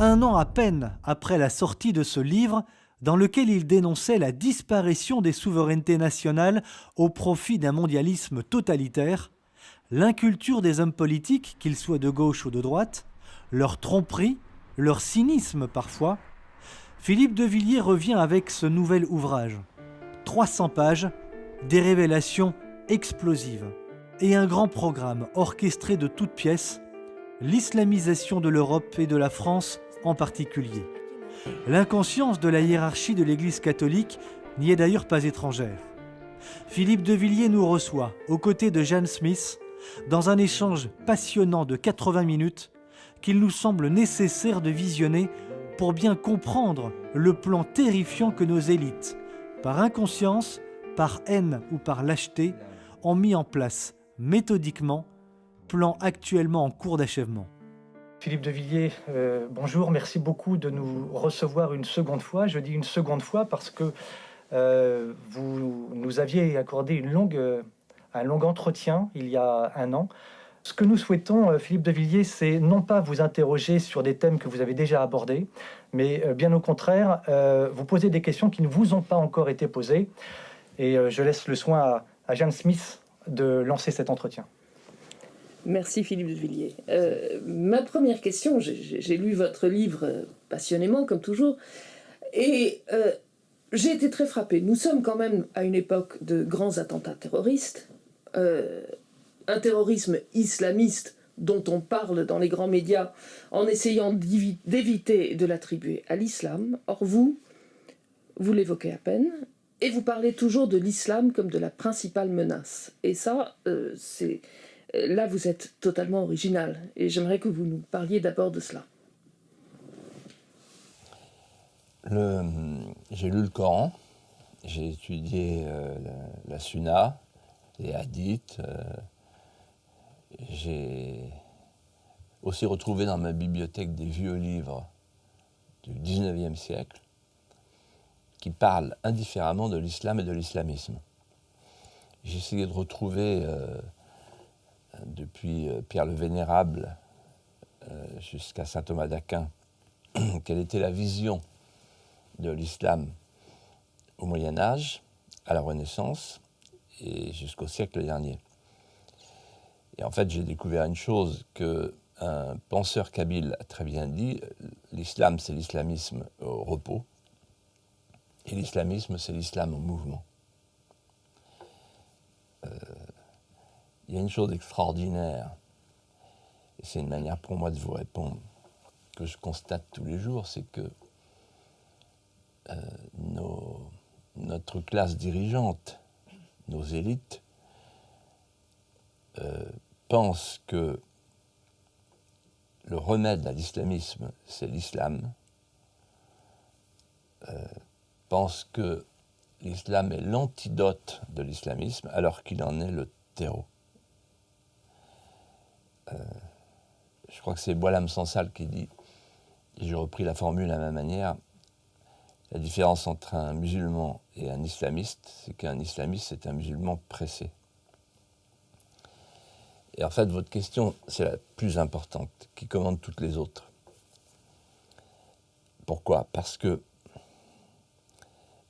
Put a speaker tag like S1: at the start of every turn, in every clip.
S1: Un an à peine après la sortie de ce livre, dans lequel il dénonçait la disparition des souverainetés nationales au profit d'un mondialisme totalitaire, l'inculture des hommes politiques, qu'ils soient de gauche ou de droite, leur tromperie, leur cynisme parfois, Philippe de Villiers revient avec ce nouvel ouvrage. 300 pages, des révélations explosives et un grand programme orchestré de toutes pièces, l'islamisation de l'Europe et de la France en particulier. L'inconscience de la hiérarchie de l'Église catholique n'y est d'ailleurs pas étrangère. Philippe de Villiers nous reçoit, aux côtés de Jeanne Smith, dans un échange passionnant de 80 minutes qu'il nous semble nécessaire de visionner pour bien comprendre le plan terrifiant que nos élites, par inconscience, par haine ou par lâcheté, ont mis en place méthodiquement, plan actuellement en cours d'achèvement.
S2: Philippe de Villiers, bonjour, merci beaucoup de nous recevoir une seconde fois. Je dis une seconde fois parce que vous nous aviez accordé un long entretien il y a un an. Ce que nous souhaitons, Philippe de Villiers, c'est non pas vous interroger sur des thèmes que vous avez déjà abordés, mais bien au contraire, vous poser des questions qui ne vous ont pas encore été posées. Et je laisse le soin à Jeanne Smith de lancer cet entretien.
S3: Merci Philippe de Villiers. Ma première question, j'ai lu votre livre passionnément, comme toujours, et j'ai été très frappée. Nous sommes quand même à une époque de grands attentats terroristes, un terrorisme islamiste dont on parle dans les grands médias en essayant d'éviter de l'attribuer à l'islam. Or vous l'évoquez à peine, et vous parlez toujours de l'islam comme de la principale menace. Et ça, là, vous êtes totalement original, et j'aimerais que vous nous parliez d'abord de cela.
S4: J'ai lu le Coran, j'ai étudié la Sunna, les hadiths. J'ai aussi retrouvé dans ma bibliothèque des vieux livres du 19e siècle qui parlent indifféremment de l'islam et de l'islamisme. J'ai essayé de retrouver depuis Pierre le Vénérable jusqu'à saint Thomas d'Aquin, quelle était la vision de l'islam au Moyen-Âge, à la Renaissance et jusqu'au siècle dernier. Et en fait, j'ai découvert une chose qu'un penseur kabyle a très bien dit, l'islam c'est l'islamisme au repos, et l'islamisme c'est l'islam en mouvement. Il y a une chose extraordinaire, et c'est une manière pour moi de vous répondre, que je constate tous les jours, c'est que notre classe dirigeante, nos élites, pensent que le remède à l'islamisme, c'est l'islam, pensent que l'islam est l'antidote de l'islamisme, alors qu'il en est le terreau. Je crois que c'est Boualem Sansal qui dit, et j'ai repris la formule à ma manière, la différence entre un musulman et un islamiste, c'est qu'un islamiste, c'est un musulman pressé. Et en fait, votre question, c'est la plus importante, qui commande toutes les autres. Pourquoi ? Parce que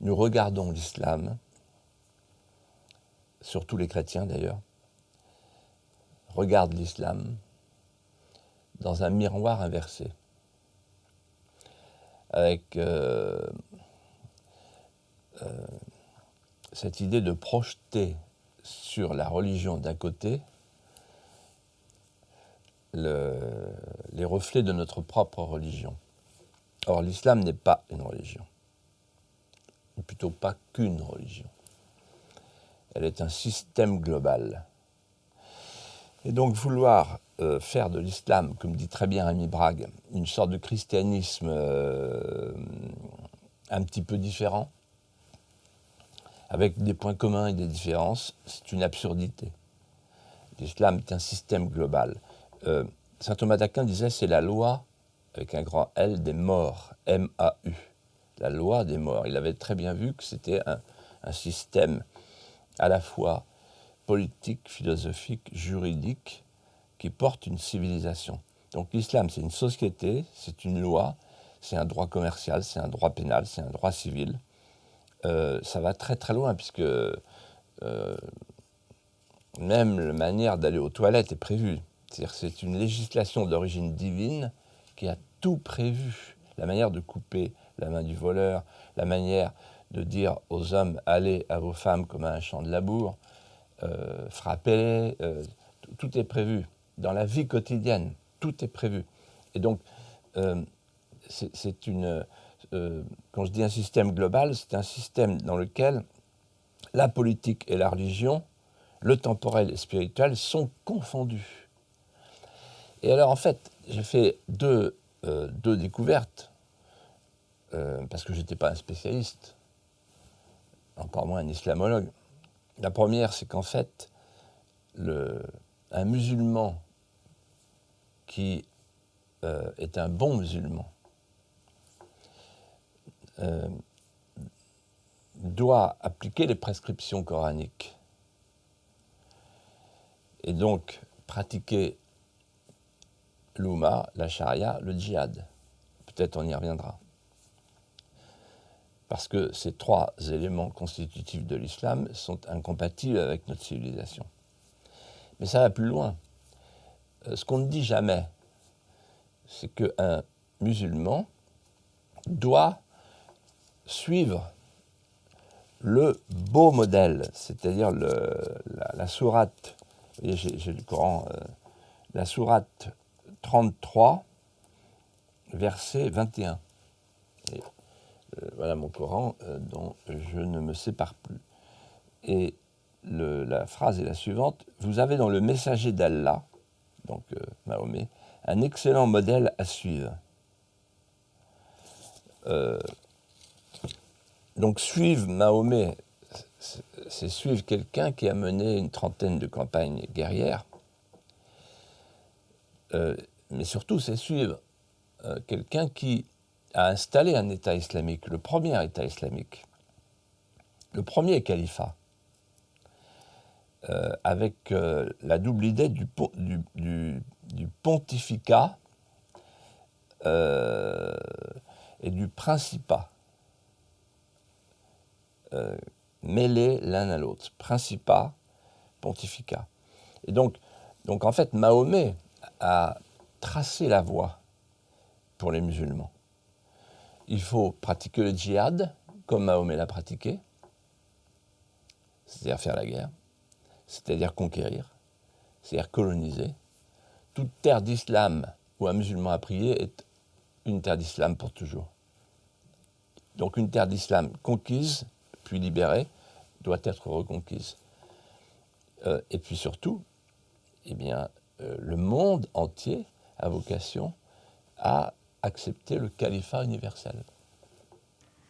S4: nous regardons l'islam, surtout les chrétiens d'ailleurs, regardent l'islam dans un miroir inversé, avec cette idée de projeter sur la religion d'un côté les reflets de notre propre religion. Or, l'islam n'est pas une religion, ou plutôt pas qu'une religion. Elle est un système global. Et donc vouloir faire de l'islam, comme dit très bien Rémi Brague, une sorte de christianisme un petit peu différent, avec des points communs et des différences, c'est une absurdité. L'islam est un système global. Saint Thomas d'Aquin disait c'est la loi, avec un grand L, des morts, M-A-U. La loi des morts. Il avait très bien vu que c'était un système à la fois politique, philosophique, juridique, qui porte une civilisation. Donc l'islam, c'est une société, c'est une loi, c'est un droit commercial, c'est un droit pénal, c'est un droit civil. Ça va très très loin, puisque même la manière d'aller aux toilettes est prévue. C'est-à-dire que c'est une législation d'origine divine qui a tout prévu. La manière de couper la main du voleur, la manière de dire aux hommes « allez à vos femmes comme à un champ de labour », frappez-les, tout est prévu. Dans la vie quotidienne, tout est prévu. Et donc, c'est une... quand je dis un système global, c'est un système dans lequel la politique et la religion, le temporel et le spirituel sont confondus. Et alors, en fait, j'ai fait deux découvertes, parce que je n'étais pas un spécialiste, encore moins un islamologue. La première, c'est qu'en fait, un musulman qui est un bon musulman doit appliquer les prescriptions coraniques et donc pratiquer l'oumma, la charia, le djihad. Peut-être on y reviendra. Parce que ces trois éléments constitutifs de l'islam sont incompatibles avec notre civilisation. Mais ça va plus loin. Ce qu'on ne dit jamais, c'est qu'un musulman doit suivre le beau modèle, c'est-à-dire la sourate, vous voyez, j'ai le Coran, la sourate 33, verset 21. Et, voilà mon Coran dont je ne me sépare plus. Et la phrase est la suivante: vous avez dans le messager d'Allah, donc Mahomet, un excellent modèle à suivre. Donc suivre Mahomet, c'est suivre quelqu'un qui a mené une trentaine de campagnes guerrières, mais surtout c'est suivre quelqu'un qui a installé un État islamique, le premier État islamique, le premier califat, avec la double idée du pontificat et du principat, mêlés l'un à l'autre, principat, pontificat. Et donc en fait, Mahomet a tracé la voie pour les musulmans. Il faut pratiquer le djihad, comme Mahomet l'a pratiqué, c'est-à-dire faire la guerre, c'est-à-dire conquérir, c'est-à-dire coloniser. Toute terre d'islam où un musulman a prié est une terre d'islam pour toujours. Donc une terre d'islam conquise, puis libérée, doit être reconquise. Et puis surtout, eh bien, le monde entier a vocation à accepter le califat universel.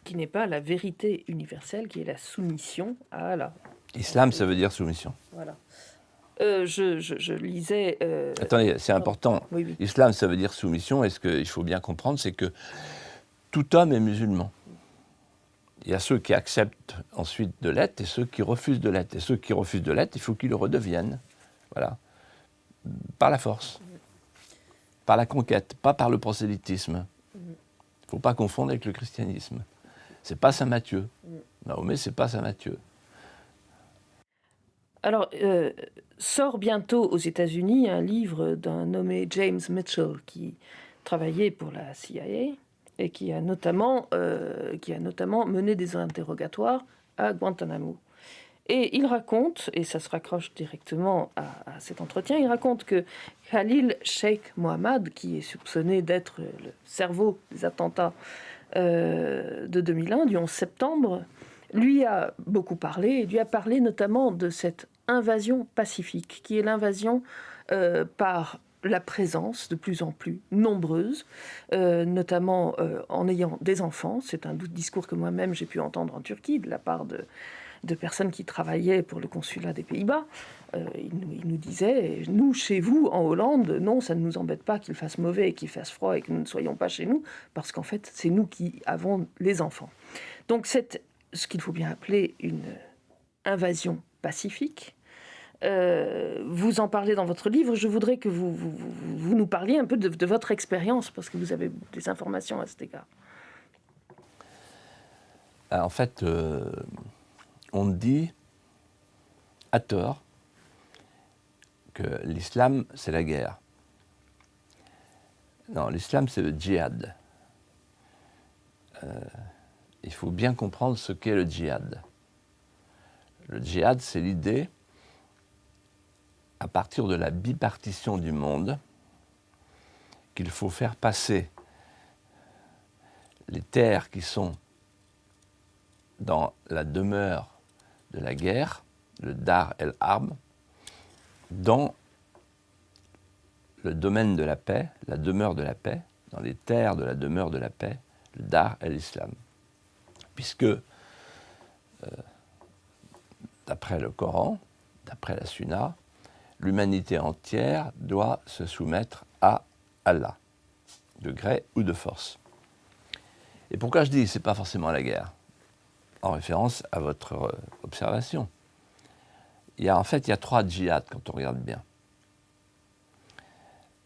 S3: Qui n'est pas la vérité universelle, qui est la soumission à Allah.
S4: Islam, ça veut dire soumission.
S3: Voilà. Je lisais...
S4: Attendez, c'est important.
S3: Oui, oui.
S4: Islam, ça veut dire soumission, et ce qu'il faut bien comprendre, c'est que tout homme est musulman. Il y a ceux qui acceptent ensuite de l'être et ceux qui refusent de l'être. Et ceux qui refusent de l'être, il faut qu'ils le redeviennent. Voilà. Par la force. Par la conquête, pas par le prosélytisme. Il ne faut pas confondre avec le christianisme. C'est pas Saint Matthieu. Mahomet, c'est pas Saint Matthieu.
S3: Alors, sort bientôt aux États-Unis un livre d'un nommé James Mitchell qui travaillait pour la CIA et qui a notamment mené des interrogatoires à Guantanamo. Et il raconte, et ça se raccroche directement à cet entretien, il raconte que Khalil Sheikh Mohammed, qui est soupçonné d'être le cerveau des attentats de 2001, du 11 septembre, lui a beaucoup parlé, et lui a parlé notamment de cette invasion pacifique, qui est l'invasion par la présence de plus en plus nombreuse, notamment en ayant des enfants. C'est un discours que moi-même j'ai pu entendre en Turquie de la part de personnes qui travaillaient pour le consulat des Pays-Bas. Ils nous disaient, nous, chez vous, en Hollande, non, ça ne nous embête pas qu'il fasse mauvais et qu'il fasse froid et que nous ne soyons pas chez nous, parce qu'en fait, c'est nous qui avons les enfants. Donc c'est ce qu'il faut bien appeler une invasion pacifique, vous en parlez dans votre livre. Je voudrais que vous nous parliez un peu de votre expérience, parce que vous avez des informations à cet égard.
S4: En fait, on dit, à tort, que l'islam, c'est la guerre. Non, l'islam, c'est le djihad. Il faut bien comprendre ce qu'est le djihad. Le djihad, c'est l'idée, à partir de la bipartition du monde, qu'il faut faire passer les terres qui sont dans la demeure de la guerre, le Dar el-Harb, dans le domaine de la paix, la demeure de la paix, dans les terres de la demeure de la paix, le Dar el-Islam. Puisque, d'après le Coran, d'après la Sunna, l'humanité entière doit se soumettre à Allah, de gré ou de force. Et pourquoi je dis que ce n'est pas forcément la guerre ? En référence à votre observation. Il y a 3 djihad quand on regarde bien.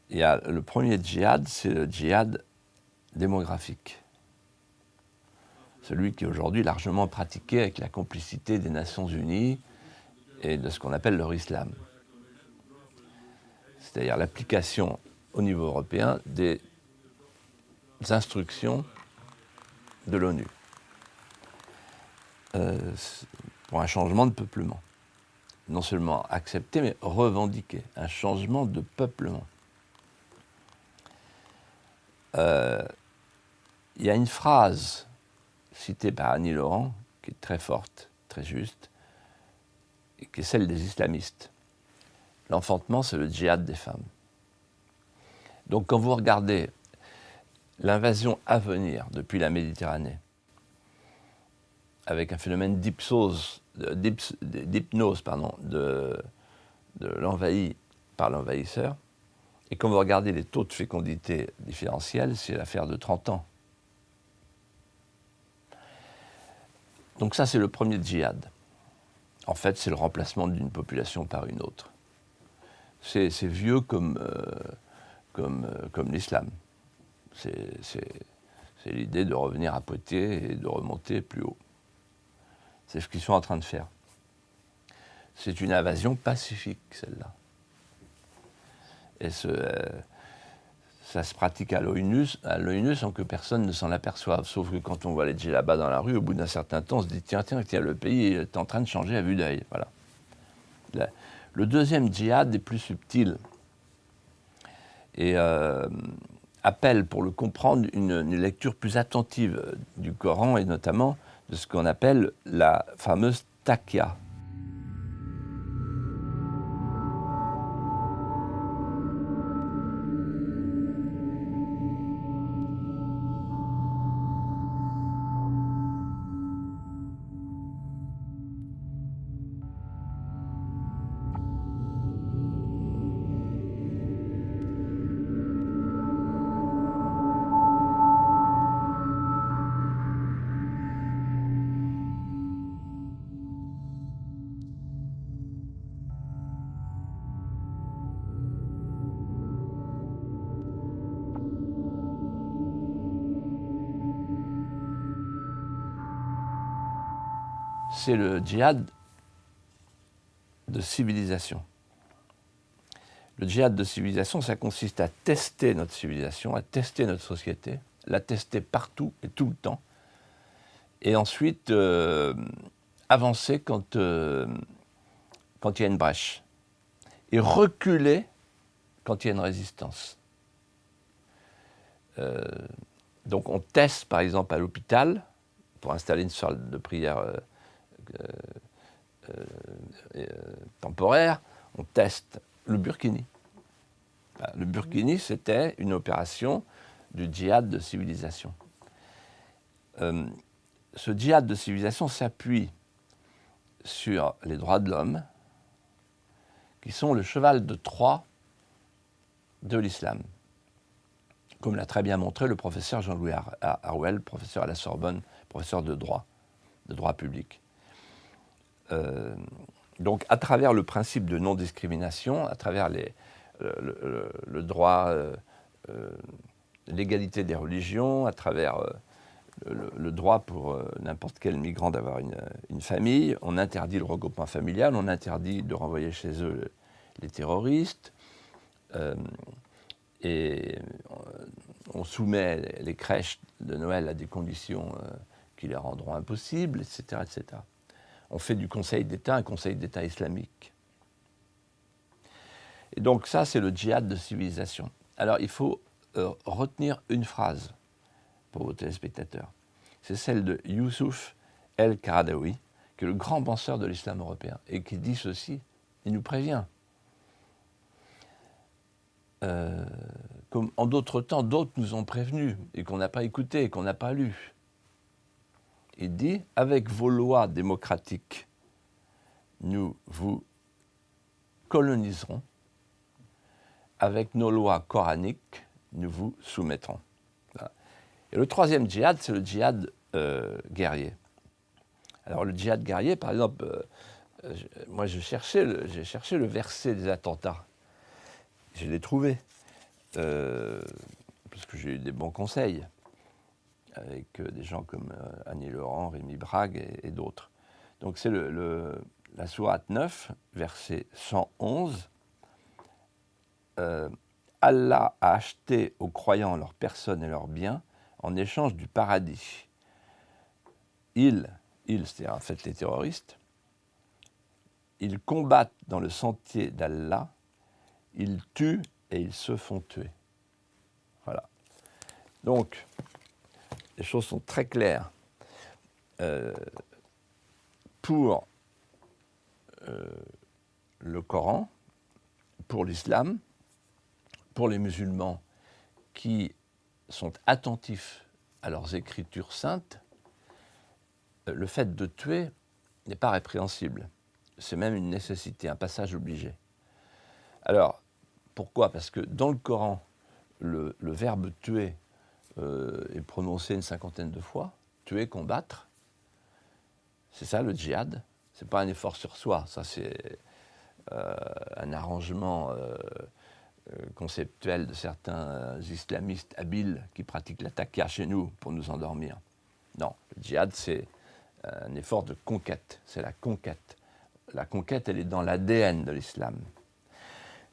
S4: Il y a le premier djihad, c'est le djihad démographique. Celui qui est aujourd'hui largement pratiqué avec la complicité des Nations Unies et de ce qu'on appelle leur islam. C'est-à-dire l'application au niveau européen des instructions de l'ONU pour un changement de peuplement. Non seulement accepté, mais revendiqué. Un changement de peuplement. Il y a une phrase citée par Annie Laurent, qui est très forte, très juste, et qui est celle des islamistes. L'enfantement, c'est le djihad des femmes. Donc quand vous regardez l'invasion à venir depuis la Méditerranée, avec un phénomène d'hypnose de l'envahi par l'envahisseur, et quand vous regardez les taux de fécondité différentiels, c'est l'affaire de 30 ans. Donc ça, c'est le premier djihad. En fait, c'est le remplacement d'une population par une autre. C'est vieux comme l'islam. C'est l'idée de revenir à Poitiers et de remonter plus haut. C'est ce qu'ils sont en train de faire. C'est une invasion pacifique, celle-là. Et ça se pratique à l'œil nu sans que personne ne s'en aperçoive. Sauf que quand on voit les djellabas dans la rue, au bout d'un certain temps, on se dit tiens, le pays est en train de changer à vue d'œil. Voilà. Le deuxième djihad est plus subtil et appelle, pour le comprendre, une lecture plus attentive du Coran et notamment de ce qu'on appelle la fameuse taqiyya. C'est le djihad de civilisation. Le djihad de civilisation, ça consiste à tester notre civilisation, à tester notre société, la tester partout et tout le temps, et ensuite avancer quand il y a une brèche, et reculer quand il y a une résistance. Donc on teste par exemple à l'hôpital, pour installer une salle de prière temporaire, on teste le burkini. Le burkini, c'était une opération du djihad de civilisation. Ce djihad de civilisation s'appuie sur les droits de l'homme, qui sont le cheval de Troie de l'islam, comme l'a très bien montré le professeur Jean-Louis Harouel, professeur à la Sorbonne, professeur de droit public. Donc, à travers le principe de non-discrimination, à travers le droit, l'égalité des religions, à travers le droit pour n'importe quel migrant d'avoir une famille, on interdit le regroupement familial, on interdit de renvoyer chez eux les terroristes, et on soumet les crèches de Noël à des conditions qui les rendront impossibles, etc., etc. On fait du Conseil d'État un Conseil d'État islamique. Et donc ça, c'est le djihad de civilisation. Alors il faut retenir une phrase pour vos téléspectateurs. C'est celle de Youssouf El-Qaradawi, qui est le grand penseur de l'islam européen, et qui dit ceci, il nous prévient. Comme en d'autres temps, d'autres nous ont prévenus, et qu'on n'a pas écouté, et qu'on n'a pas lu. Il dit, avec vos lois démocratiques, nous vous coloniserons. Avec nos lois coraniques, nous vous soumettrons. Voilà. Et le troisième djihad, c'est le djihad guerrier. Alors le djihad guerrier, par exemple, moi j'ai cherché le verset des attentats. Je l'ai trouvé, parce que j'ai eu des bons conseils avec des gens comme Annie Laurent, Rémi Brague et d'autres. Donc c'est la sourate 9, verset 111. Allah a acheté aux croyants leurs personnes et leurs biens en échange du paradis. Ils, c'est-à-dire en fait les terroristes, ils combattent dans le sentier d'Allah, ils tuent et ils se font tuer. Voilà. Donc, les choses sont très claires. Pour le Coran, pour l'islam, pour les musulmans qui sont attentifs à leurs écritures saintes, le fait de tuer n'est pas répréhensible. C'est même une nécessité, un passage obligé. Alors, pourquoi ? Parce que dans le Coran, le verbe tuer est prononcé une 50aine de fois. Tuer, combattre. C'est ça le djihad. Ce n'est pas un effort sur soi. Ça, c'est un arrangement conceptuel de certains islamistes habiles qui pratiquent la taqiyya chez nous pour nous endormir. Non, le djihad, c'est un effort de conquête. C'est la conquête. La conquête, elle est dans l'ADN de l'islam.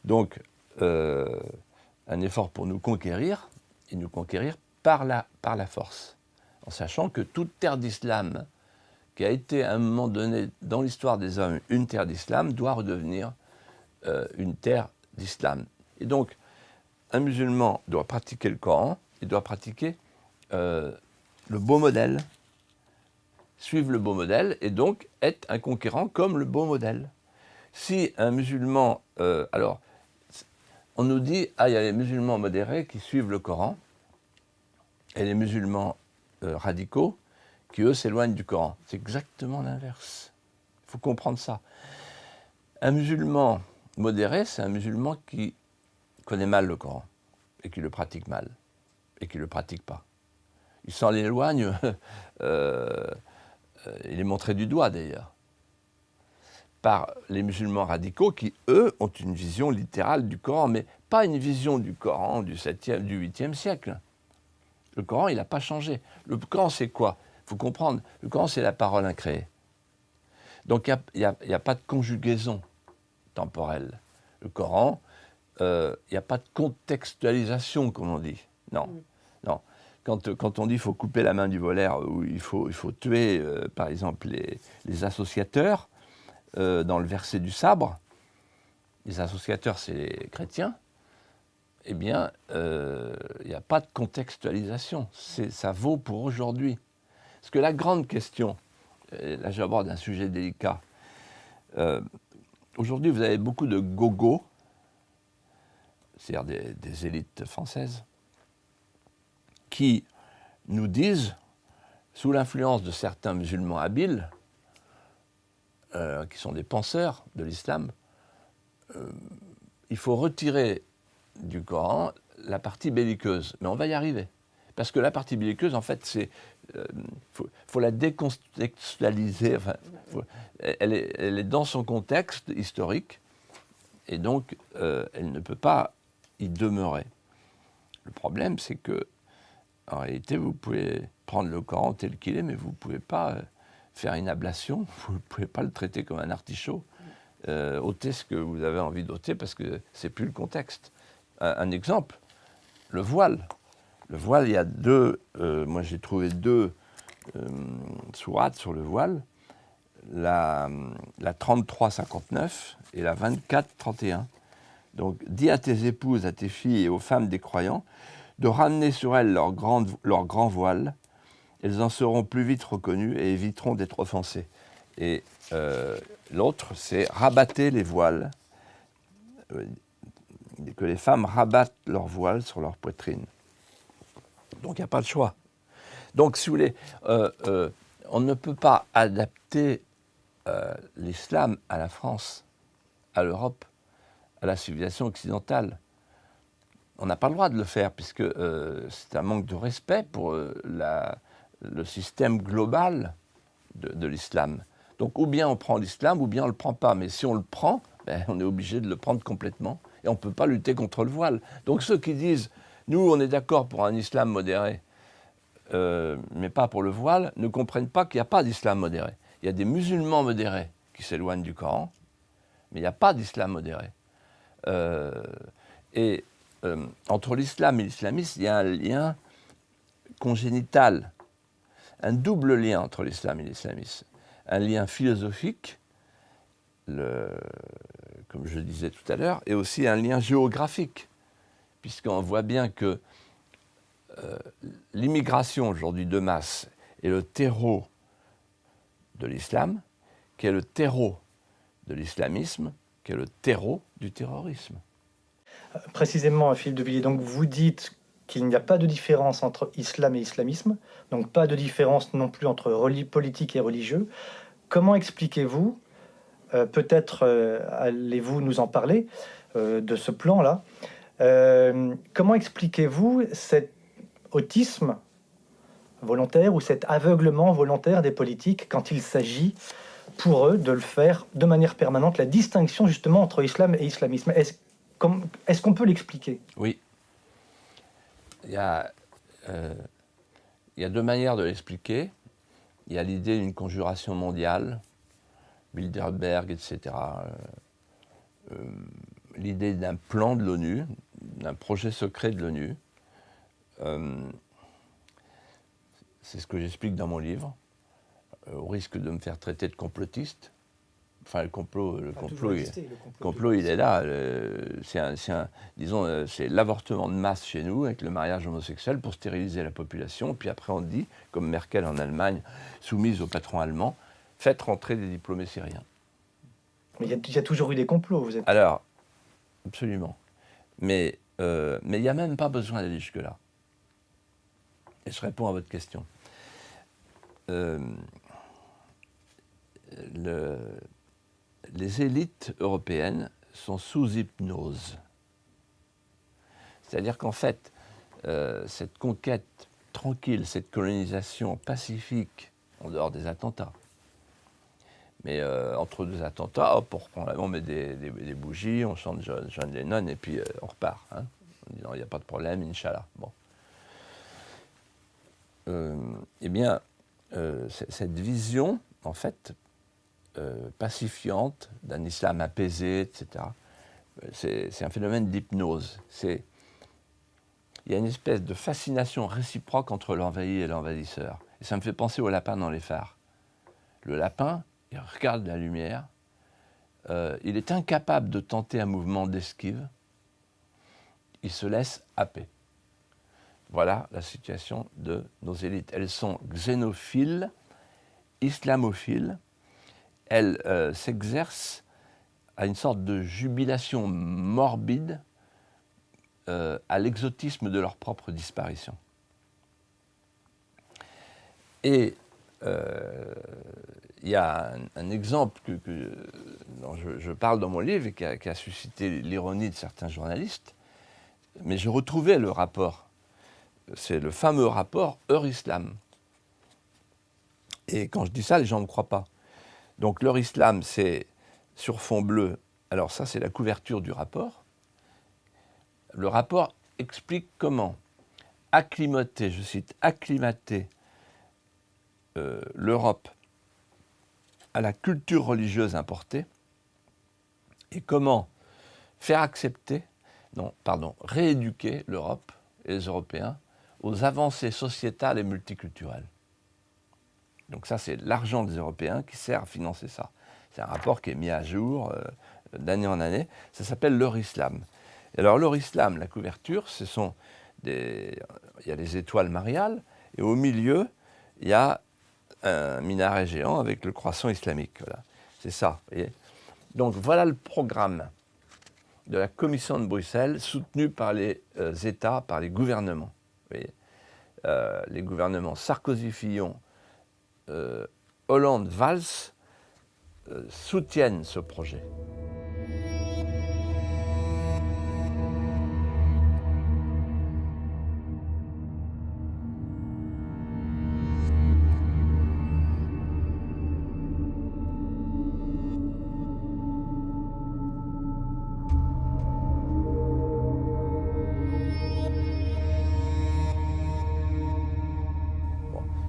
S4: Donc, un effort pour nous conquérir, et nous conquérir par la force. En sachant que toute terre d'islam qui a été à un moment donné dans l'histoire des hommes une terre d'islam doit redevenir une terre d'islam. Et donc, un musulman doit pratiquer le Coran, il doit pratiquer le beau modèle, suivre le beau modèle, et donc être un conquérant comme le beau modèle. Si un musulman... alors, on nous dit, il y a les musulmans modérés qui suivent le Coran, et les musulmans radicaux qui, eux, s'éloignent du Coran. C'est exactement l'inverse. Il faut comprendre ça. Un musulman modéré, c'est un musulman qui connaît mal le Coran, et qui le pratique mal, et qui ne le pratique pas. Il s'en éloigne, il est montré du doigt d'ailleurs, par les musulmans radicaux qui, eux, ont une vision littérale du Coran, mais pas une vision du Coran du 7e, du 8e siècle. Le Coran, il n'a pas changé. Le Coran, c'est quoi ? Il faut comprendre, le Coran, c'est la parole incréée. Donc, il n'y a pas de conjugaison temporelle. Le Coran, il n'y a pas de contextualisation, comme on dit. Non, non. Quand on dit qu'il faut couper la main du voleur ou il faut tuer, par exemple, les associateurs, dans le verset du sabre, les associateurs, c'est les chrétiens, eh bien, il n'y a pas de contextualisation. Ça vaut pour aujourd'hui. Parce que la grande question, et là j'aborde un sujet délicat, aujourd'hui vous avez beaucoup de gogos, c'est-à-dire des élites françaises, qui nous disent, sous l'influence de certains musulmans habiles, qui sont des penseurs de l'islam, il faut retirer du Coran la partie belliqueuse. Mais on va y arriver. Parce que la partie belliqueuse, en fait, c'est faut la décontextualiser. Enfin, elle est dans son contexte historique, et donc elle ne peut pas y demeurer. Le problème, c'est que, en réalité, vous pouvez prendre le Coran tel qu'il est, mais vous ne pouvez pas faire une ablation, vous ne pouvez pas le traiter comme un artichaut, ôter ce que vous avez envie d'ôter, parce que ce n'est plus le contexte. Un exemple, le voile. Le voile, il y a moi j'ai trouvé deux sourates sur le voile, la 33-59 et la 24-31. Donc, dis à tes épouses, à tes filles et aux femmes des croyants de ramener sur elles leur grand voile. Elles en seront plus vite reconnues et éviteront d'être offensées. Et l'autre, c'est rabatter les voiles, que les femmes rabattent leurs voiles sur leur poitrine. Donc, il n'y a pas de choix. Donc, si vous voulez, on ne peut pas adapter l'islam à la France, à l'Europe, à la civilisation occidentale. On n'a pas le droit de le faire, puisque c'est un manque de respect pour le système global de l'islam. Donc, ou bien on prend l'islam, ou bien on ne le prend pas. Mais si on le prend, on est obligé de le prendre complètement. Et on ne peut pas lutter contre le voile. Donc, ceux qui disent, nous, on est d'accord pour un islam modéré, mais pas pour le voile, ne comprennent pas qu'il n'y a pas d'islam modéré. Il y a des musulmans modérés qui s'éloignent du Coran, mais il n'y a pas d'islam modéré. Entre l'islam et l'islamisme, il y a un lien congénital, un double lien entre l'islam et l'islamisme. Un lien philosophique, comme je le disais tout à l'heure, et aussi un lien géographique, puisqu'on voit bien que l'immigration aujourd'hui de masse est le terreau de l'islam, qui est le terreau de l'islamisme, qui est le terreau du terrorisme.
S2: Précisément, Philippe de Villiers, donc vous dites qu'il n'y a pas de différence entre islam et islamisme, donc pas de différence non plus entre politique et religieux. Comment expliquez-vous, peut-être allez-vous nous en parler, de ce plan-là, comment expliquez-vous cet autisme volontaire ou cet aveuglement volontaire des politiques quand il s'agit pour eux de le faire de manière permanente, la distinction justement entre islam et islamisme? Est-ce qu'on peut l'expliquer?
S4: Oui. Il y a deux manières de l'expliquer. Il y a l'idée d'une conjuration mondiale, Bilderberg, etc. L'idée d'un plan de l'ONU, d'un projet secret de l'ONU. C'est ce que j'explique dans mon livre, au risque de me faire traiter de complotiste. Enfin, le complot, il est là. C'est l'avortement de masse chez nous, avec le mariage homosexuel, pour stériliser la population. Puis après, on dit, comme Merkel en Allemagne, soumise au patron allemand, faites rentrer des diplômés syriens.
S2: Mais il y a toujours eu des complots, vous êtes...
S4: Alors, absolument. Mais il n'y a même pas besoin d'aller jusque-là. Et je réponds à votre question. Les élites européennes sont sous hypnose. C'est-à-dire qu'en fait, cette conquête tranquille, cette colonisation pacifique, en dehors des attentats, mais entre deux attentats, hop, on met des bougies, on chante John Lennon, et puis on repart, hein, en disant il n'y a pas de problème, Inch'Allah. Bon. Eh bien, cette vision, en fait, pacifiante, d'un islam apaisé, etc., c'est un phénomène d'hypnose. Il y a une espèce de fascination réciproque entre l'envahi et l'envahisseur. Et ça me fait penser au lapin dans les phares. Le lapin, il regarde la lumière, il est incapable de tenter un mouvement d'esquive, il se laisse happer. Voilà la situation de nos élites. Elles sont xénophiles, islamophiles, elles s'exercent à une sorte de jubilation morbide à l'exotisme de leur propre disparition. Et il y a un exemple dont je parle dans mon livre et qui a suscité l'ironie de certains journalistes, mais je retrouvais le rapport. C'est le fameux rapport Heure-Islam, Et quand je dis ça, les gens ne me croient pas. Donc leur islam, c'est sur fond bleu. Alors ça, c'est la couverture du rapport. Le rapport explique comment acclimater, je cite, acclimater l'Europe à la culture religieuse importée et comment faire accepter, rééduquer l'Europe et les Européens aux avancées sociétales et multiculturelles. Donc ça, c'est l'argent des Européens qui sert à financer ça. C'est un rapport qui est mis à jour d'année en année. Ça s'appelle leur islam. Et alors leur islam, la couverture, il y a les étoiles mariales et au milieu, il y a un minaret géant avec le croissant islamique. Voilà. C'est ça. Voyez. Donc voilà le programme de la Commission de Bruxelles, soutenu par les États, par les gouvernements. Vous voyez. Les gouvernements Sarkozy-Fillon, Hollande-Valls soutiennent ce projet.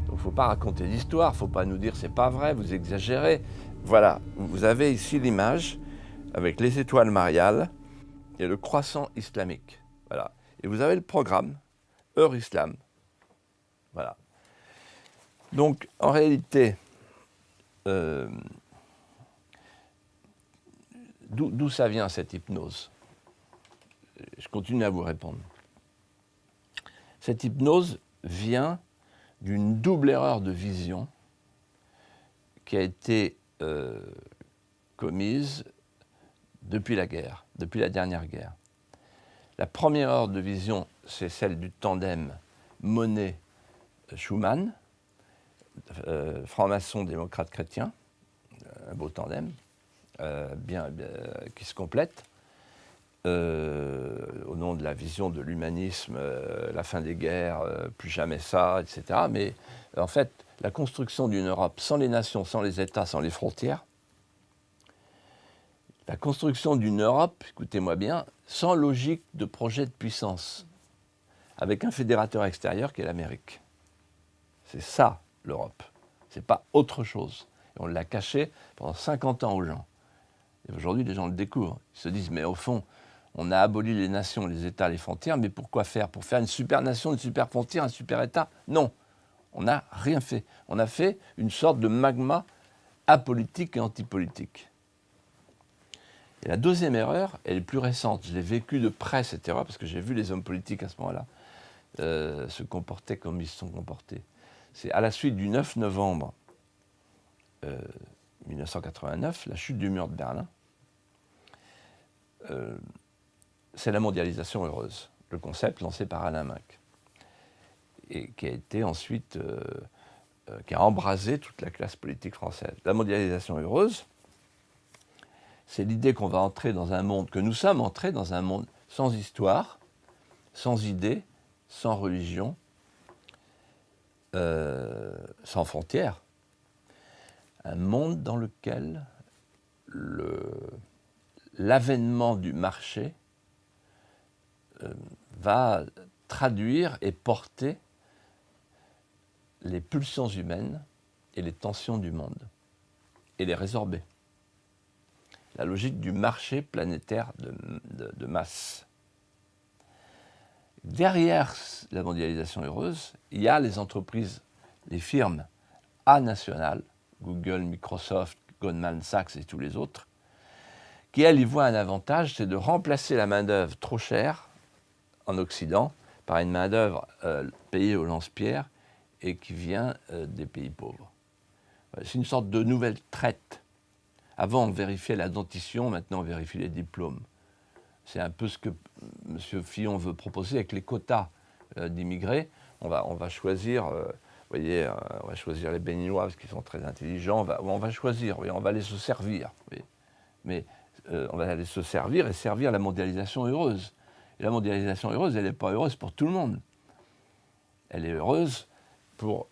S4: Il ne faut pas raconter d'histoire, il ne faut pas nous dire c'est pas vrai, vous exagérez. Voilà, vous avez ici l'image avec les étoiles mariales et le croissant islamique. Voilà. Et vous avez le programme, Heure Islam. Voilà. Donc, en réalité, d'où ça vient cette hypnose? Je continue à vous répondre. Cette hypnose vient d'une double erreur de vision qui a été commise depuis la guerre, depuis la dernière guerre. La première erreur de vision, c'est celle du tandem Monnet-Schuman, franc-maçon démocrate chrétien, un beau tandem, qui se complète. Au nom de la vision de l'humanisme, la fin des guerres, plus jamais ça, etc. Mais en fait, la construction d'une Europe sans les nations, sans les États, sans les frontières, la construction d'une Europe, écoutez-moi bien, sans logique de projet de puissance, avec un fédérateur extérieur qui est l'Amérique. C'est ça, l'Europe. C'est pas autre chose. Et on l'a caché pendant 50 ans aux gens. Et aujourd'hui, les gens le découvrent. Ils se disent, mais au fond, on a aboli les nations, les États, les frontières, mais pourquoi faire? Pour faire une super nation, une super frontière, un super État? Non, on n'a rien fait. On a fait une sorte de magma apolitique et antipolitique. Et la deuxième erreur, elle est plus récente. Je l'ai vécue de près, cette erreur, parce que j'ai vu les hommes politiques à ce moment-là se comporter comme ils se sont comportés. C'est à la suite du 9 novembre 1989, la chute du mur de Berlin. C'est la mondialisation heureuse, le concept lancé par Alain Minc, et qui a été ensuite, qui a embrasé toute la classe politique française. La mondialisation heureuse, c'est l'idée qu'on va entrer dans un monde, que nous sommes entrés dans un monde sans histoire, sans idées, sans religion, sans frontières. Un monde dans lequel l'avènement du marché va traduire et porter les pulsions humaines et les tensions du monde, et les résorber. La logique du marché planétaire de masse. Derrière la mondialisation heureuse, il y a les entreprises, les firmes nationales, Google, Microsoft, Goldman Sachs et tous les autres, qui, elles, y voient un avantage, c'est de remplacer la main-d'œuvre trop chère en Occident par une main-d'œuvre payée au lance-pierre et qui vient des pays pauvres. C'est une sorte de nouvelle traite. Avant, on vérifiait la dentition, maintenant, on vérifie les diplômes. C'est un peu ce que M. Fillon veut proposer avec les quotas d'immigrés. On va choisir, on va choisir les Béninois parce qu'ils sont très intelligents. On va choisir, on va aller se servir. Mais on va aller se servir et servir la mondialisation heureuse. Et la mondialisation heureuse, elle n'est pas heureuse pour tout le monde. Elle est heureuse pour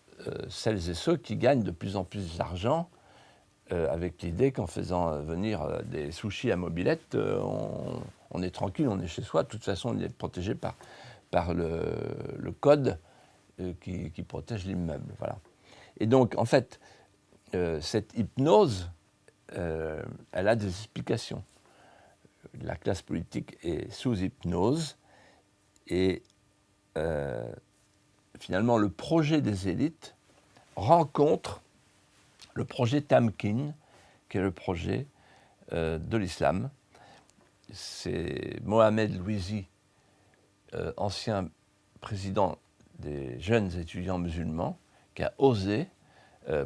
S4: celles et ceux qui gagnent de plus en plus d'argent avec l'idée qu'en faisant venir des sushis à mobilette, on est tranquille, on est chez soi. De toute façon, on est protégé par le code qui protège l'immeuble. Voilà. Et donc, en fait, cette hypnose, elle a des explications. La classe politique est sous hypnose et finalement, le projet des élites rencontre le projet Tamkin, qui est le projet de l'islam. C'est Mohamed Louisi, ancien président des jeunes étudiants musulmans, qui a osé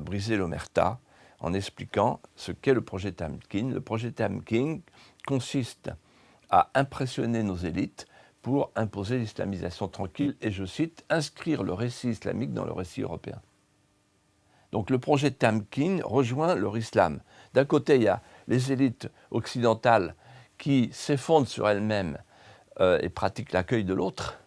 S4: briser l'omerta en expliquant ce qu'est le projet Tamkin. Le projet Tamkin consiste à impressionner nos élites pour imposer l'islamisation tranquille et, je cite, inscrire le récit islamique dans le récit européen. Donc le projet Tamkin rejoint leur islam. D'un côté, il y a les élites occidentales qui s'effondrent sur elles-mêmes et pratiquent l'accueil de l'autre.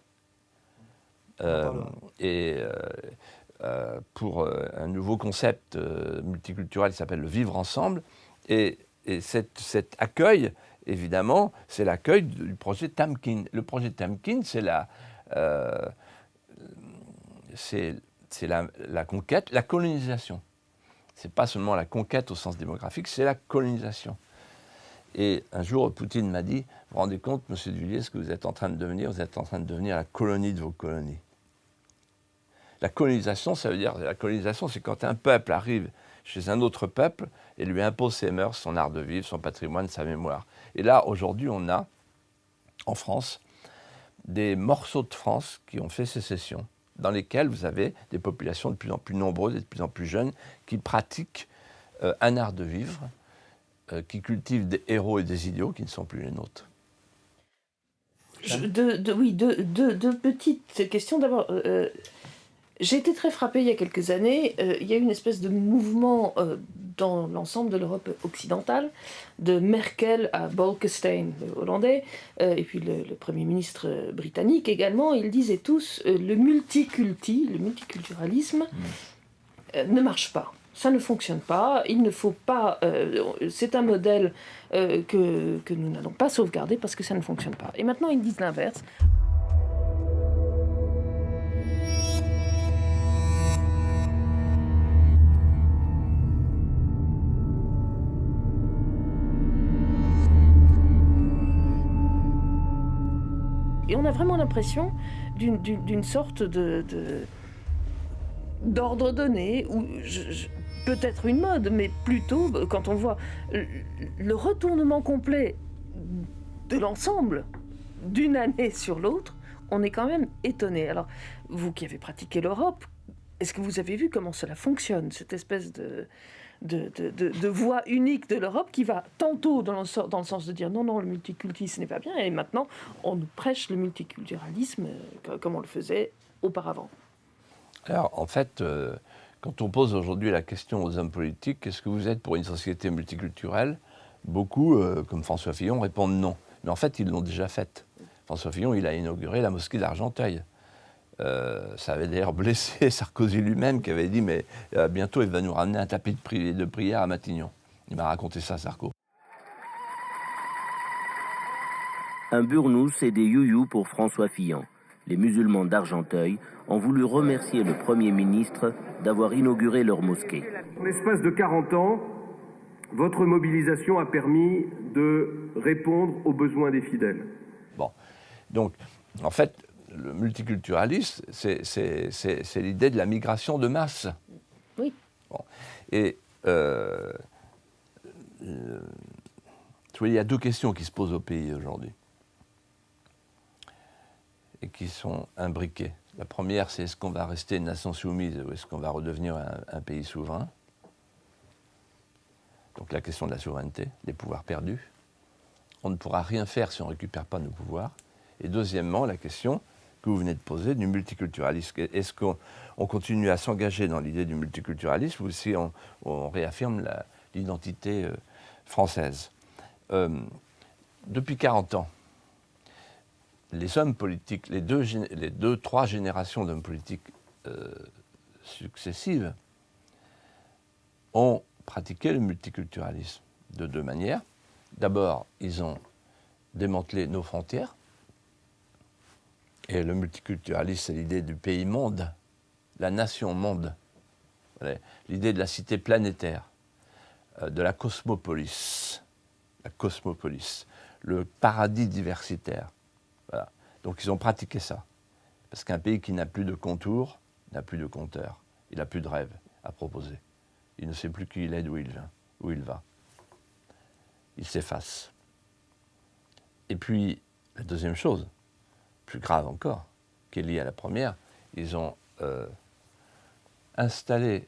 S4: Pour un nouveau concept multiculturel qui s'appelle le vivre ensemble. Et cet accueil, évidemment, c'est l'accueil du projet Tamkin. Le projet Tamkin, c'est la conquête, la colonisation. Ce n'est pas seulement la conquête au sens démographique, c'est la colonisation. Et un jour, Poutine m'a dit, vous vous rendez compte, M. Duvillier, ce que vous êtes en train de devenir, vous êtes en train de devenir la colonie de vos colonies. La colonisation, ça veut dire, la colonisation, c'est quand un peuple arrive chez un autre peuple et lui impose ses mœurs, son art de vivre, son patrimoine, sa mémoire. Et là, aujourd'hui, on a, en France, des morceaux de France qui ont fait sécession, dans lesquels vous avez des populations de plus en plus nombreuses et de plus en plus jeunes qui pratiquent un art de vivre, qui cultivent des héros et des idéaux qui ne sont plus les nôtres.
S3: Deux petites questions. D'abord, j'ai été très frappée il y a quelques années. Il y a eu une espèce de mouvement dans l'ensemble de l'Europe occidentale, de Merkel à Bolkestein, le hollandais, et puis le Premier ministre britannique également. Ils disaient tous le multiculturalisme ne marche pas. Ça ne fonctionne pas, il ne faut pas... c'est un modèle que nous n'allons pas sauvegarder parce que ça ne fonctionne pas. Et maintenant, ils disent l'inverse. Et on a vraiment l'impression d'une sorte d'ordre donné, ou peut-être une mode, mais plutôt, quand on voit le retournement complet de l'ensemble d'une année sur l'autre, on est quand même étonné. Alors, vous qui avez pratiqué l'Europe, est-ce que vous avez vu comment cela fonctionne, cette espèce de voie unique de l'Europe qui va tantôt dans le sens de dire non, le multiculturalisme ce n'est pas bien, et maintenant on nous prêche le multiculturalisme comme on le faisait auparavant.
S4: Alors, en fait, quand on pose aujourd'hui la question aux hommes politiques, est-ce que vous êtes pour une société multiculturelle ? Beaucoup, comme François Fillon, répondent non. Mais en fait, ils l'ont déjà faite. François Fillon, il a inauguré la mosquée d'Argenteuil. Ça avait d'ailleurs blessé Sarkozy lui-même, qui avait dit « mais bientôt, il va nous ramener un tapis de prière à Matignon ». Il m'a raconté ça, Sarko.
S5: Un burnous et des youyous pour François Fillon. Les musulmans d'Argenteuil ont voulu remercier le Premier ministre d'avoir inauguré leur mosquée.
S6: En l'espace de 40 ans, votre mobilisation a permis de répondre aux besoins des fidèles.
S4: Bon, donc, en fait, le multiculturalisme, c'est l'idée de la migration de masse.
S3: Oui.
S4: Bon. Et il y a deux questions qui se posent au pays aujourd'hui et qui sont imbriquées. La première, c'est est-ce qu'on va rester une nation soumise ou est-ce qu'on va redevenir un pays souverain ? Donc la question de la souveraineté, des pouvoirs perdus. On ne pourra rien faire si on ne récupère pas nos pouvoirs. Et deuxièmement, la question que vous venez de poser du multiculturalisme. Est-ce qu'on continue à s'engager dans l'idée du multiculturalisme ou si on réaffirme l'identité française ? Depuis 40 ans, les hommes politiques, les deux, trois générations d'hommes politiques successives, ont pratiqué le multiculturalisme de deux manières. D'abord, ils ont démantelé nos frontières. Et le multiculturalisme, c'est l'idée du pays-monde, la nation-monde, l'idée de la cité planétaire, de la cosmopolis, le paradis diversitaire. Voilà. Donc ils ont pratiqué ça. Parce qu'un pays qui n'a plus de contours n'a plus de compteur. Il n'a plus de rêve à proposer. Il ne sait plus qui il est, d'où il vient, où il va. Il s'efface. Et puis, la deuxième chose, plus grave encore, qui est liée à la première, ils ont installé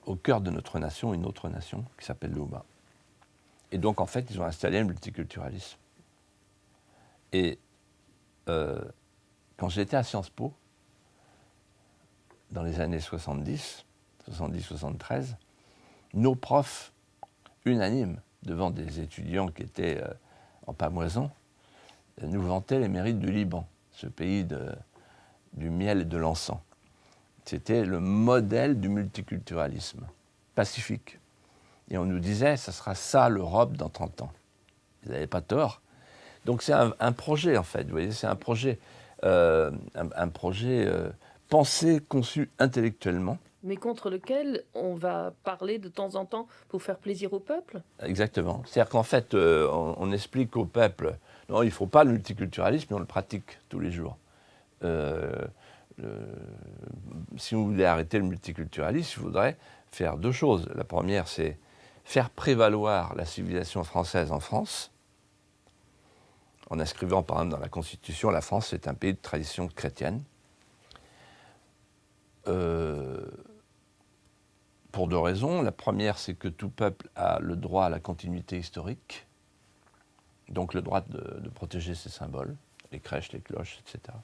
S4: au cœur de notre nation une autre nation qui s'appelle l'Oumma. Et donc, en fait, ils ont installé le multiculturalisme. Et quand j'étais à Sciences Po, dans les années 70-73, nos profs, unanimes, devant des étudiants qui étaient en pamoison, nous vantaient les mérites du Liban, ce pays du miel et de l'encens. C'était le modèle du multiculturalisme pacifique. Et on nous disait, ça sera ça l'Europe dans 30 ans. Ils n'avaient pas tort. Donc c'est un projet, en fait, vous voyez, c'est un projet pensé, conçu intellectuellement.
S3: Mais contre lequel on va parler de temps en temps pour faire plaisir au peuple?
S4: Exactement. C'est-à-dire qu'en fait, on explique au peuple, non, il ne faut pas le multiculturalisme, mais on le pratique tous les jours. Si vous voulez arrêter le multiculturalisme, il faudrait faire deux choses. La première, c'est faire prévaloir la civilisation française en France, en inscrivant par exemple dans la Constitution, la France est un pays de tradition chrétienne. Pour deux raisons. La première, c'est que tout peuple a le droit à la continuité historique, donc le droit de protéger ses symboles, les crèches, les cloches, etc.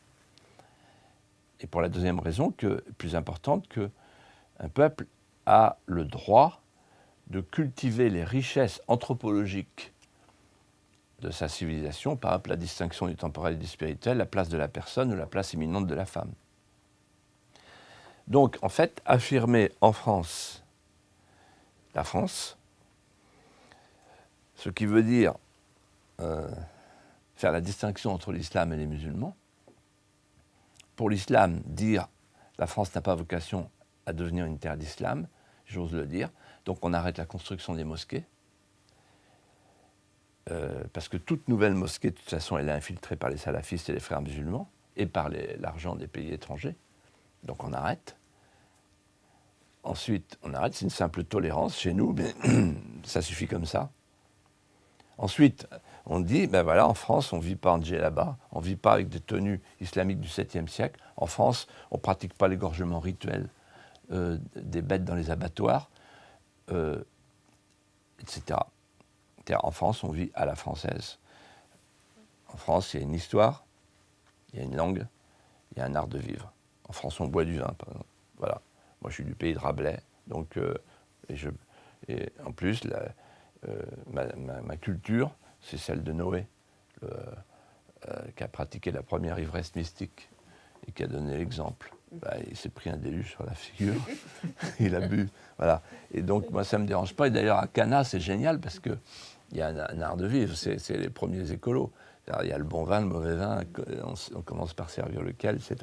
S4: Et pour la deuxième raison, plus importante, qu'un peuple a le droit de cultiver les richesses anthropologiques de sa civilisation, par exemple la distinction du temporel et du spirituel, la place de la personne ou la place éminente de la femme. Donc, en fait, affirmer en France, la France, ce qui veut dire faire la distinction entre l'islam et les musulmans. Pour l'islam, dire la France n'a pas vocation à devenir une terre d'islam, j'ose le dire, donc on arrête la construction des mosquées, parce que toute nouvelle mosquée, de toute façon, elle est infiltrée par les salafistes et les frères musulmans, et par l'argent des pays étrangers, donc on arrête. Ensuite, on arrête, c'est une simple tolérance chez nous, mais ça suffit comme ça. Ensuite, on dit, ben voilà, en France, on ne vit pas en djellaba, on ne vit pas avec des tenues islamiques du 7e siècle. En France, on ne pratique pas l'égorgement rituel des bêtes dans les abattoirs, etc. En France, on vit à la française. En France, il y a une histoire, il y a une langue, il y a un art de vivre. En France, on boit du vin, par exemple. Voilà. Moi, je suis du pays de Rabelais, donc, et en plus, ma culture, c'est celle de Noé, qui a pratiqué la première ivresse mystique et qui a donné l'exemple. Il s'est pris un déluge sur la figure, il a bu, voilà. Et donc, moi, ça ne me dérange pas. Et d'ailleurs, à Cana, c'est génial parce qu'il y a un art de vivre, c'est les premiers écolos. Il y a le bon vin, le mauvais vin, on commence par servir lequel, etc.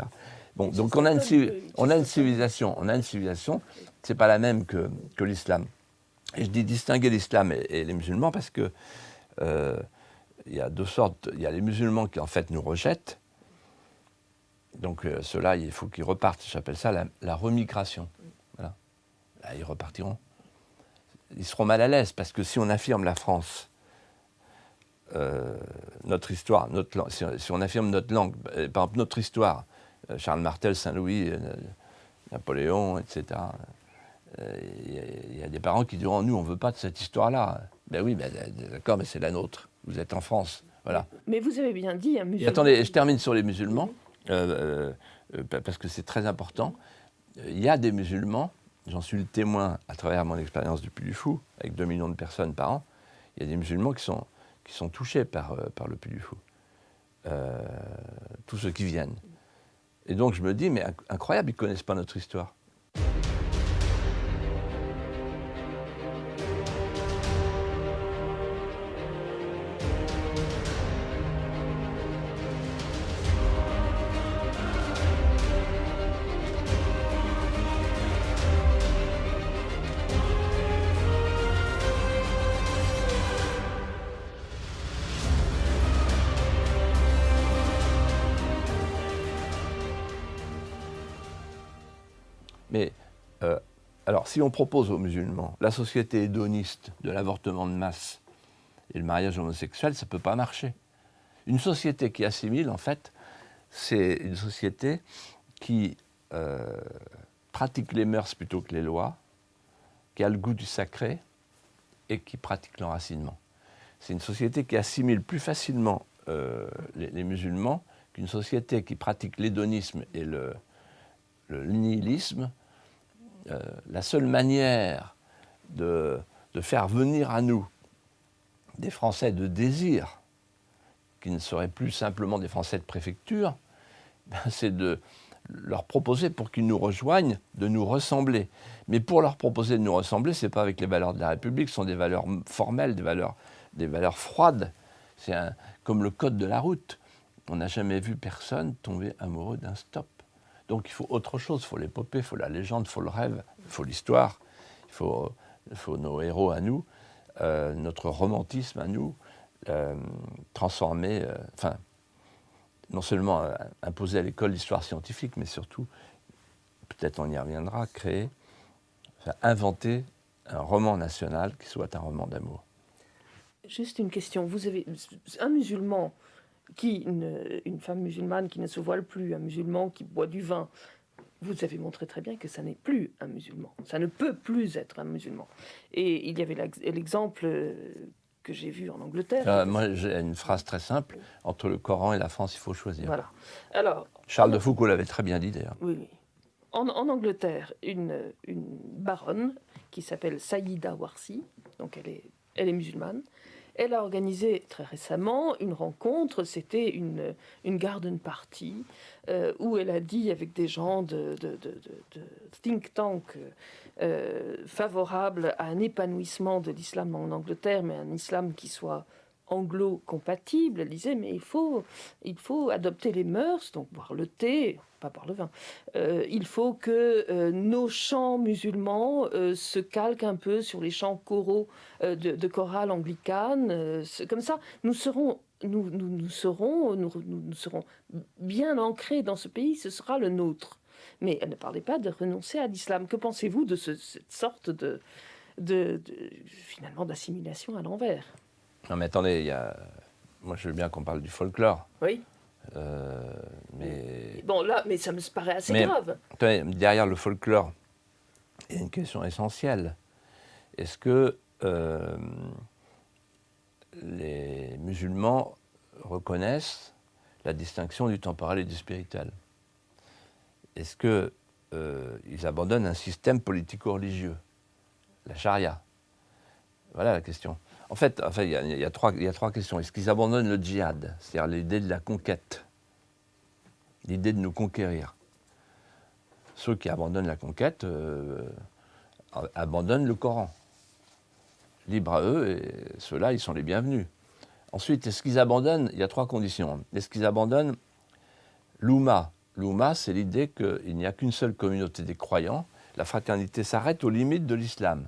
S4: Bon, donc on a une civilisation, c'est pas la même que l'islam. Et je dis distinguer l'islam et les musulmans parce que il y a deux sortes. Il y a les musulmans qui en fait nous rejettent. Donc ceux-là, il faut qu'ils repartent. J'appelle ça la remigration. Voilà. Là, ils repartiront. Ils seront mal à l'aise parce que si on affirme la France, notre histoire, notre langue, si on affirme notre langue, par exemple notre histoire, Charles Martel, Saint-Louis, Napoléon, etc. Il y a des parents qui diront, nous, on ne veut pas de cette histoire-là. Ben oui, d'accord, mais c'est la nôtre. Vous êtes en France, voilà.
S3: Mais vous avez bien dit, un musulman...
S4: Et attendez, je termine sur les musulmans, parce que c'est très important. Il y a des musulmans, j'en suis le témoin à travers mon expérience du Puy du Fou, avec 2 millions de personnes par an, il y a des musulmans qui sont touchés par le Puy du Fou. Tous ceux qui viennent. Et donc je me dis, mais incroyable, ils ne connaissent pas notre histoire. Mais, alors, si on propose aux musulmans la société hédoniste de l'avortement de masse et le mariage homosexuel, ça ne peut pas marcher. Une société qui assimile, en fait, c'est une société qui pratique les mœurs plutôt que les lois, qui a le goût du sacré et qui pratique l'enracinement. C'est une société qui assimile plus facilement les musulmans qu'une société qui pratique l'hédonisme et le nihilisme. La seule manière de faire venir à nous des Français de désir, qui ne seraient plus simplement des Français de préfecture, c'est de leur proposer, pour qu'ils nous rejoignent, de nous ressembler. Mais pour leur proposer de nous ressembler, ce n'est pas avec les valeurs de la République, ce sont des valeurs formelles, des valeurs froides. C'est comme le code de la route. On n'a jamais vu personne tomber amoureux d'un stop. Donc il faut autre chose, il faut l'épopée, il faut la légende, il faut le rêve, il faut l'histoire, il faut nos héros à nous, notre romantisme à nous, transformer, non seulement imposer à l'école l'histoire scientifique, mais surtout, peut-être on y reviendra, inventer un roman national qui soit un roman d'amour.
S3: Juste une question, vous avez un musulman une femme musulmane qui ne se voile plus, un musulman qui boit du vin, vous avez montré très bien que ça n'est plus un musulman. Ça ne peut plus être un musulman. Et il y avait l'exemple que j'ai vu en Angleterre.
S4: Moi, j'ai une phrase très simple. Entre le Coran et la France, il faut choisir.
S3: Voilà. Alors,
S4: Charles de Foucault l'avait très bien dit, d'ailleurs.
S3: Oui, oui. En Angleterre, une baronne qui s'appelle Saïda Warsi, donc elle est musulmane. Elle a organisé très récemment une rencontre, c'était une garden party, où elle a dit avec des gens de think tank favorables à un épanouissement de l'islam en Angleterre, mais un islam qui soit anglo-compatible. Elle disait, mais il faut adopter les mœurs, donc boire le thé, pas boire le vin. Il faut que nos chants musulmans se calquent un peu sur les chants choraux de chorale anglicane. Comme ça, nous serons bien ancrés dans ce pays, ce sera le nôtre. Mais elle ne parlait pas de renoncer à l'islam. Que pensez-vous de cette sorte finalement d'assimilation à l'envers ?
S4: Non mais attendez, moi je veux bien qu'on parle du folklore.
S3: Oui.
S4: Mais...
S3: Bon là, mais ça me paraît assez grave.
S4: Attendez, derrière le folklore, il y a une question essentielle. Est-ce que les musulmans reconnaissent la distinction du temporel et du spirituel? Est-ce qu'ils abandonnent un système politico-religieux, la charia? Voilà la question. En fait, il y a trois questions. Est-ce qu'ils abandonnent le djihad, c'est-à-dire l'idée de la conquête, l'idée de nous conquérir? Ceux qui abandonnent la conquête abandonnent le Coran. Libre à eux, et ceux-là, ils sont les bienvenus. Ensuite, est-ce qu'ils abandonnent? Il y a trois conditions. Est-ce qu'ils abandonnent l'Oumma? L'Oumma, c'est l'idée qu'il n'y a qu'une seule communauté des croyants. La fraternité s'arrête aux limites de l'islam.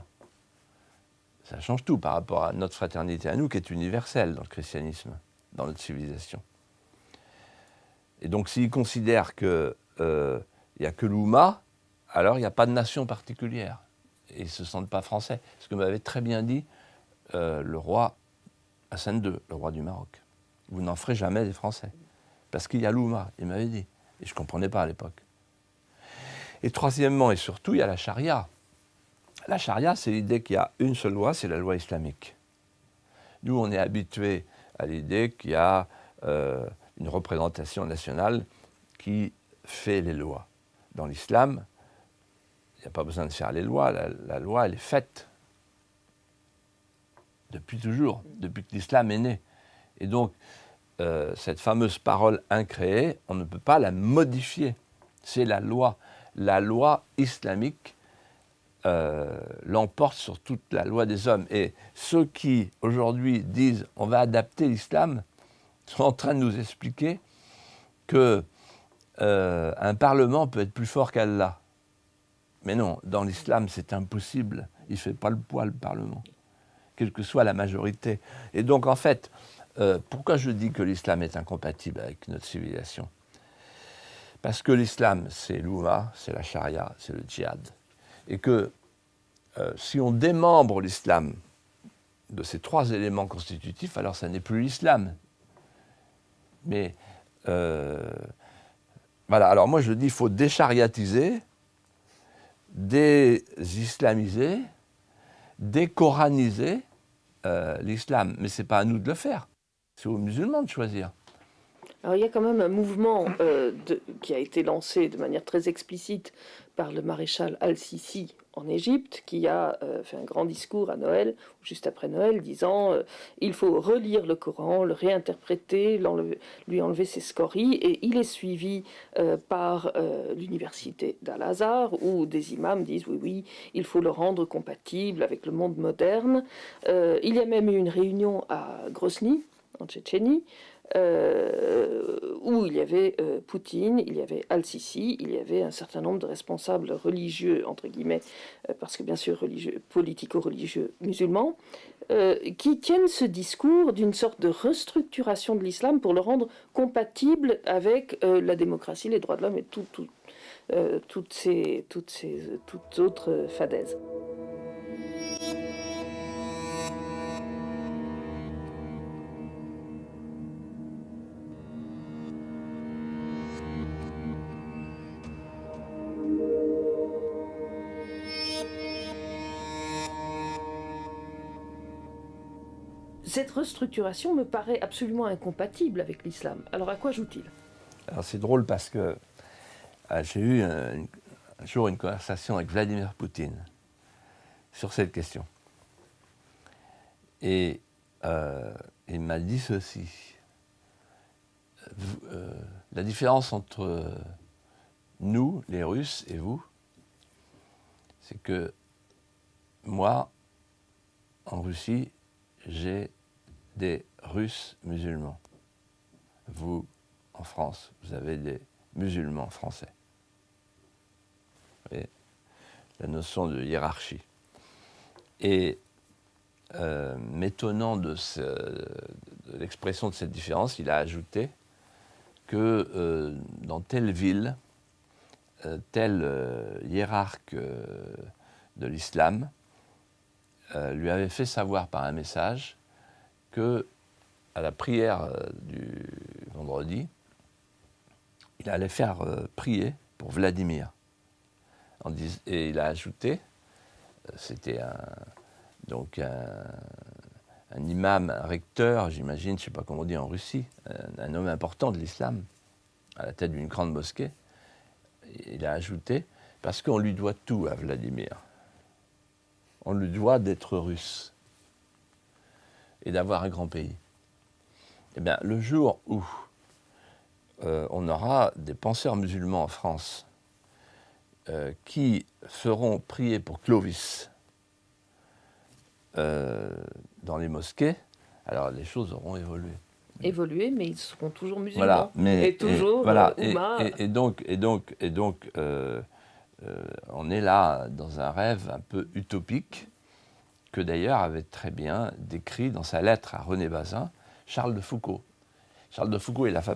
S4: Ça change tout par rapport à notre fraternité à nous, qui est universelle dans le christianisme, dans notre civilisation. Et donc, s'ils considèrent qu'il n'y a que l'Oumma, alors il n'y a pas de nation particulière. Et ils ne se sentent pas français. Ce que m'avait très bien dit le roi Hassan II, le roi du Maroc. Vous n'en ferez jamais des Français. Parce qu'il y a l'Oumma, il m'avait dit. Et je ne comprenais pas à l'époque. Et troisièmement, et surtout, il y a la charia. La charia, c'est l'idée qu'il y a une seule loi, c'est la loi islamique. Nous, on est habitués à l'idée qu'il y a une représentation nationale qui fait les lois. Dans l'islam, il n'y a pas besoin de faire les lois, la loi, elle est faite. Depuis toujours, depuis que l'islam est né. Et donc, cette fameuse parole incréée, on ne peut pas la modifier. C'est la loi. La loi islamique l'emporte sur toute la loi des hommes. Et ceux qui, aujourd'hui, disent « on va adapter l'islam », sont en train de nous expliquer qu'un parlement peut être plus fort qu'Allah. Mais non, dans l'islam, c'est impossible. Il ne fait pas le poids, le parlement, quelle que soit la majorité. Et donc, en fait, pourquoi je dis que l'islam est incompatible avec notre civilisation ? Parce que l'islam, c'est l'oumma, c'est la charia, c'est le djihad. Et que si on démembre l'islam de ces 3 éléments constitutifs, alors ça n'est plus l'islam. Mais voilà, alors moi je dis, il faut déchariatiser, désislamiser, décoraniser l'islam. Mais ce n'est pas à nous de le faire, c'est aux musulmans de choisir.
S3: Alors il y a quand même un mouvement qui a été lancé de manière très explicite par le maréchal Al-Sisi en Égypte, qui a fait un grand discours à Noël, juste après Noël, disant il faut relire le Coran, le réinterpréter, lui enlever ses scories, et il est suivi par l'université d'Al-Azhar, où des imams disent oui, il faut le rendre compatible avec le monde moderne. Il y a même eu une réunion à Grozny, en Tchétchénie, où il y avait Poutine, il y avait Al-Sisi, il y avait un certain nombre de responsables religieux, entre guillemets, parce que bien sûr politico-religieux musulmans, qui tiennent ce discours d'une sorte de restructuration de l'islam pour le rendre compatible avec la démocratie, les droits de l'homme et toutes autres fadaises. Cette restructuration me paraît absolument incompatible avec l'islam. Alors à quoi joue-t-il?
S4: Alors c'est drôle parce que j'ai eu un jour une conversation avec Vladimir Poutine sur cette question. Et il m'a dit ceci. La différence entre nous, les Russes, et vous, c'est que moi, en Russie, j'ai des Russes musulmans. Vous, en France, vous avez des musulmans français. Vous voyez, la notion de hiérarchie. Et m'étonnant de l'expression de cette différence, il a ajouté que dans telle ville, tel hiérarque de l'islam lui avait fait savoir par un message que à la prière du vendredi, il allait faire prier pour Vladimir. Et il a ajouté, c'était un imam, un recteur, j'imagine, je ne sais pas comment on dit en Russie, un homme important de l'islam, à la tête d'une grande mosquée. Il a ajouté, parce qu'on lui doit tout à Vladimir. On lui doit d'être russe et d'avoir un grand pays. Eh bien, le jour où on aura des penseurs musulmans en France qui feront prier pour Clovis dans les mosquées, alors les choses auront évolué.
S3: Évolué, mais ils seront toujours musulmans.
S4: Voilà, mais,
S3: et toujours
S4: voilà,
S3: Oumma.
S4: Et donc, on est là dans un rêve un peu utopique que d'ailleurs avait très bien décrit dans sa lettre à René Bazin Charles de Foucault. Charles de Foucault, il a fait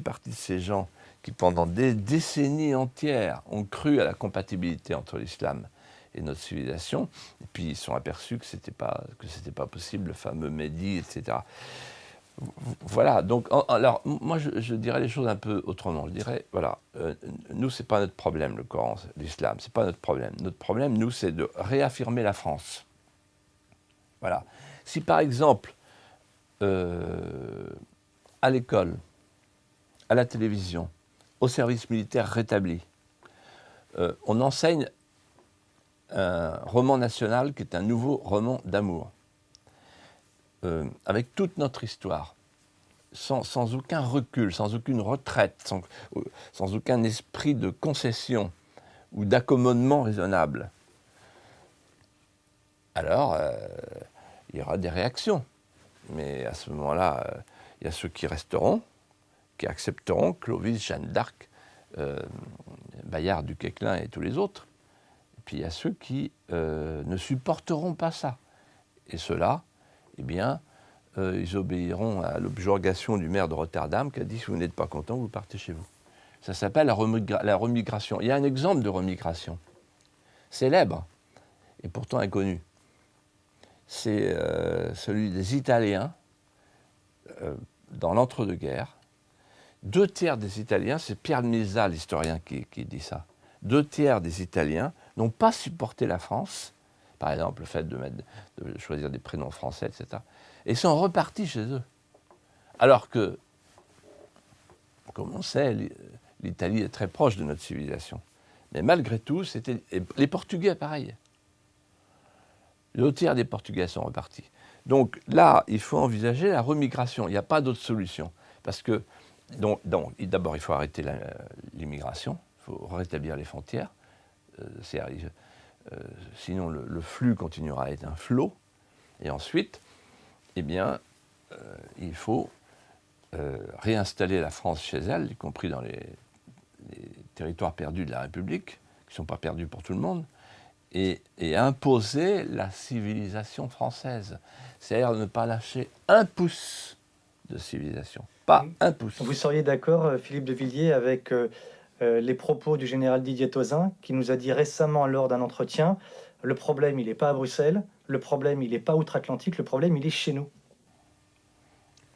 S4: partie de ces gens qui, pendant des décennies entières, ont cru à la compatibilité entre l'islam et notre civilisation, et puis ils se sont aperçus que c'était pas possible, le fameux Mehdi, etc. Voilà, donc, alors, moi je dirais les choses un peu autrement. Je dirais, voilà, nous, c'est pas notre problème, le Coran, l'islam, c'est pas notre problème. Notre problème, nous, c'est de réaffirmer la France. Voilà. Si par exemple, à l'école, à la télévision, au service militaire rétabli, on enseigne un roman national qui est un nouveau roman d'amour, avec toute notre histoire, sans aucun recul, sans aucune retraite, sans aucun esprit de concession ou d'accommodement raisonnable, alors il y aura des réactions. Mais à ce moment-là, il y a ceux qui resteront, qui accepteront Clovis, Jeanne d'Arc, Bayard du Guesclin et tous les autres. Et puis il y a ceux qui ne supporteront pas ça. Et ceux-là, eh bien, ils obéiront à l'objurgation du maire de Rotterdam qui a dit « si vous n'êtes pas content, vous partez chez vous ». Ça s'appelle la remigration. Il y a un exemple de remigration, célèbre, et pourtant inconnu. C'est celui des Italiens dans l'entre-deux-guerres. 2/3 des Italiens, c'est Pierre de Misa, l'historien, qui dit ça. 2/3 des Italiens n'ont pas supporté la France, par exemple le fait de choisir des prénoms français, etc., et sont repartis chez eux. Alors que, comme on sait, l'Italie est très proche de notre civilisation. Mais malgré tout, les Portugais, pareil. 2/3 des Portugais sont repartis. Donc là, il faut envisager la remigration. Il n'y a pas d'autre solution. Parce que, d'abord, il faut arrêter l'immigration, il faut rétablir les frontières. Sinon, le flux continuera à être un flot. Et ensuite, eh bien, il faut réinstaller la France chez elle, y compris dans les territoires perdus de la République, qui ne sont pas perdus pour tout le monde, et imposer la civilisation française. C'est-à-dire ne pas lâcher un pouce de civilisation. Pas un pouce.
S2: Vous seriez d'accord, Philippe de Villiers, avec les propos du général Didier Tauzin, qui nous a dit récemment lors d'un entretien, le problème, il n'est pas à Bruxelles, le problème, il n'est pas outre-Atlantique, le problème, il est chez nous.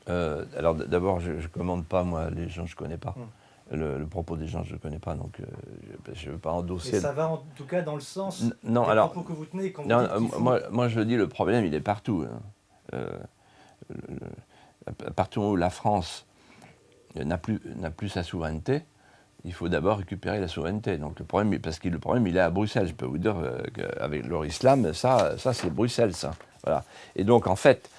S4: Alors d'abord, je ne commande pas, moi, les gens que je ne connais pas. Le propos des gens que je ne connais pas, donc je ne veux pas endosser...
S1: Mais ça va en tout cas dans le sens des propos que vous tenez quand vous
S4: non,
S1: dites qu'il faut...
S4: moi, je dis, le problème, il est partout. Partout où la France n'a plus sa souveraineté, il faut d'abord récupérer la souveraineté. Donc le problème, il est à Bruxelles. Je peux vous dire qu'avec leur islam, ça c'est Bruxelles, ça. Voilà. Et donc, en fait,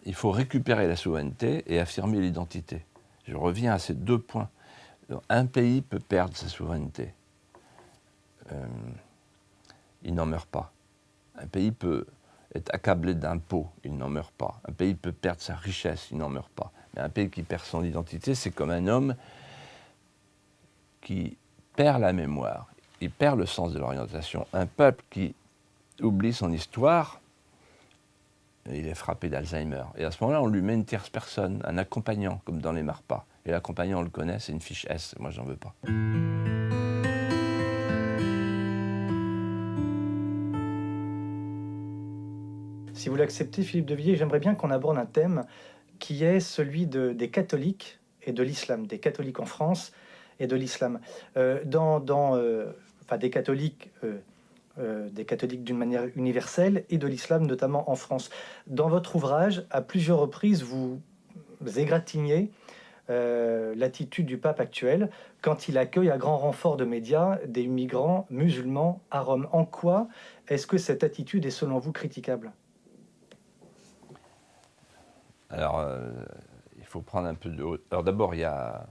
S4: il faut récupérer la souveraineté et affirmer l'identité. Je reviens à ces 2 points. Un pays peut perdre sa souveraineté. Il n'en meurt pas. Un pays peut être accablé d'impôts, il n'en meurt pas. Un pays peut perdre sa richesse, il n'en meurt pas. Mais un pays qui perd son identité, c'est comme un homme qui perd la mémoire, il perd le sens de l'orientation. Un peuple qui oublie son histoire, il est frappé d'Alzheimer. Et à ce moment-là, on lui met une tierce personne, un accompagnant, comme dans les Marpas. Et l'accompagnant, on le connaît, c'est une fiche S. Moi, j'en veux pas.
S2: Si vous l'acceptez, Philippe de Villiers, j'aimerais bien qu'on aborde un thème qui est celui des catholiques et de l'islam, des catholiques en France et de l'islam. Des catholiques d'une manière universelle et de l'islam notamment en France. Dans votre ouvrage, à plusieurs reprises, vous égratignez l'attitude du pape actuel quand il accueille à grand renfort de médias des migrants musulmans à Rome. En quoi est-ce que cette attitude est selon vous critiquable ?
S4: Alors, il faut prendre un peu de haut. Alors d'abord, il y a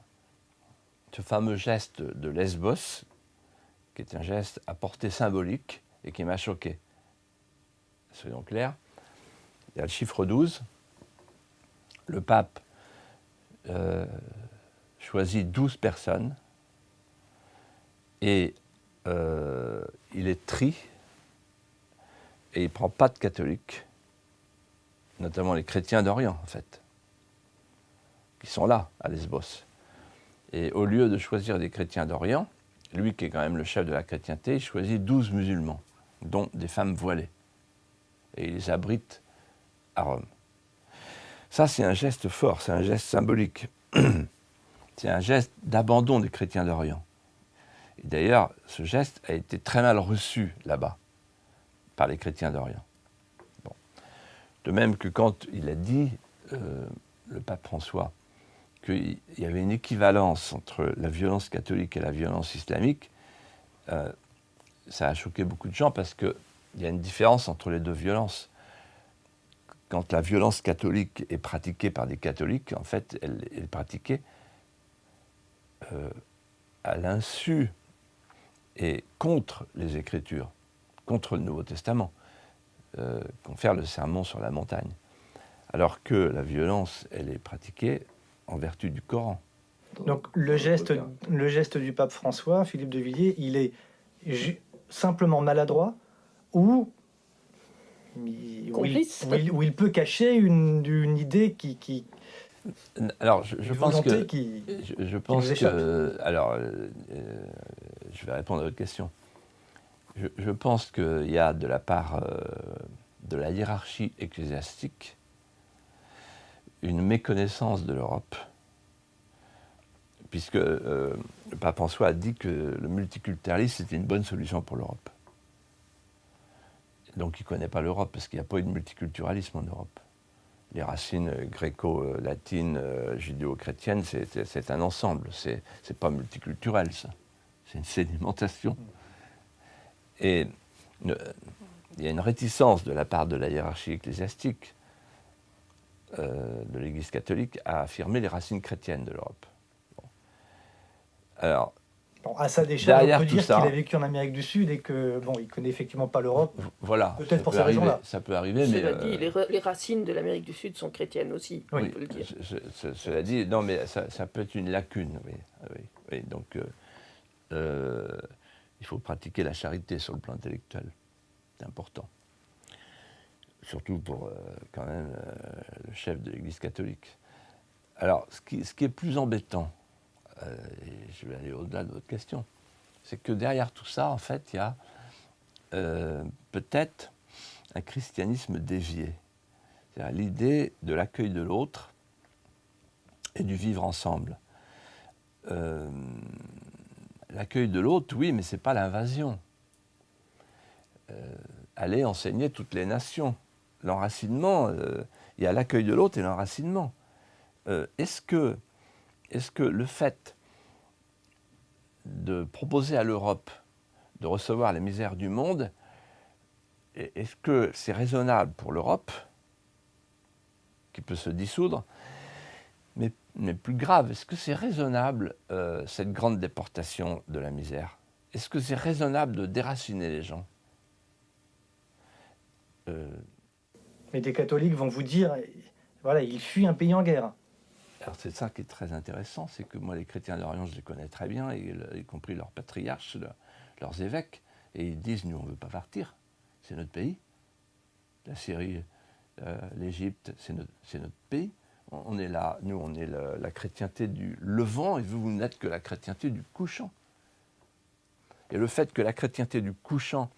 S4: ce fameux geste de Lesbos, qui est un geste à portée symbolique et qui m'a choqué. Soyons clairs. Il y a le chiffre 12. Le pape choisit 12 personnes et il les trie et il ne prend pas de catholiques, notamment les chrétiens d'Orient, en fait, qui sont là, à Lesbos. Et au lieu de choisir des chrétiens d'Orient, lui qui est quand même le chef de la chrétienté, il choisit 12 musulmans, dont des femmes voilées. Et il les abrite à Rome. Ça, c'est un geste fort, c'est un geste symbolique. C'est un geste d'abandon des chrétiens d'Orient. Et d'ailleurs, ce geste a été très mal reçu là-bas, par les chrétiens d'Orient. Bon. De même que quand il a dit, le pape François, qu'il y avait une équivalence entre la violence catholique et la violence islamique, ça a choqué beaucoup de gens parce qu'il y a une différence entre les deux violences. Quand la violence catholique est pratiquée par des catholiques, en fait, elle est pratiquée à l'insu et contre les Écritures, contre le Nouveau Testament, confère le sermon sur la montagne. Alors que la violence, elle est pratiquée en vertu du Coran.
S2: Donc le geste du pape François, Philippe de Villiers, il est simplement maladroit ou il peut cacher une idée qui
S4: Alors, je
S2: Une
S4: pense
S2: volonté
S4: que...
S2: qui
S4: Je pense
S2: nous échappe.
S4: que... Alors, je vais répondre à votre question. Je pense qu'il y a de la part de la hiérarchie ecclésiastique une méconnaissance de l'Europe, puisque le pape François a dit que le multiculturalisme c'était une bonne solution pour l'Europe. Donc il ne connaît pas l'Europe, parce qu'il n'y a pas eu de multiculturalisme en Europe. Les racines gréco-latines, judéo-chrétiennes, c'est un ensemble. C'est pas multiculturel, ça. C'est une sédimentation. Et il y a une réticence de la part de la hiérarchie ecclésiastique de l'Église catholique à affirmer les racines chrétiennes de l'Europe. Bon. Alors,
S2: Bon, à sa décharge, on
S4: derrière
S2: peut
S4: tout
S2: dire
S4: ça,
S2: qu'il a vécu en Amérique du Sud et que bon, il connaît effectivement pas l'Europe.
S4: voilà,
S2: Peut-être pour
S4: peut
S2: ces
S4: arriver,
S2: raisons-là.
S4: ça peut arriver, mais
S3: Cela dit, les racines de l'Amérique du Sud sont chrétiennes aussi,
S2: Oui,
S3: on peut le dire.
S4: cela dit, non, mais ça peut être une lacune, oui. Oui. Donc, il faut pratiquer la charité sur le plan intellectuel. C'est important. Surtout pour, quand même, le chef de l'Église catholique. Alors, ce qui est plus embêtant, et je vais aller au-delà de votre question, c'est que derrière tout ça, en fait, il y a peut-être un christianisme dévié. C'est-à-dire l'idée de l'accueil de l'autre et du vivre ensemble. L'accueil de l'autre, oui, mais ce n'est pas l'invasion. Aller enseigner toutes les nations. L'enracinement, il y a l'accueil de l'autre et l'enracinement. Est-ce que le fait de proposer à l'Europe de recevoir les misères du monde, est-ce que c'est raisonnable pour l'Europe, qui peut se dissoudre, mais plus grave, est-ce que c'est raisonnable cette grande déportation de la misère? Est-ce que c'est raisonnable de déraciner les gens?
S2: Mais des catholiques vont vous dire, voilà, il fuit un pays en guerre.
S4: Alors c'est ça qui est très intéressant, c'est que moi les chrétiens d'Orient je les connais très bien, y compris leurs patriarches, leurs évêques, et ils disent nous on ne veut pas partir, c'est notre pays. La Syrie, l'Égypte, c'est notre pays. On est là, nous on est la chrétienté du levant et vous n'êtes que la chrétienté du couchant. Et le fait que la chrétienté du couchant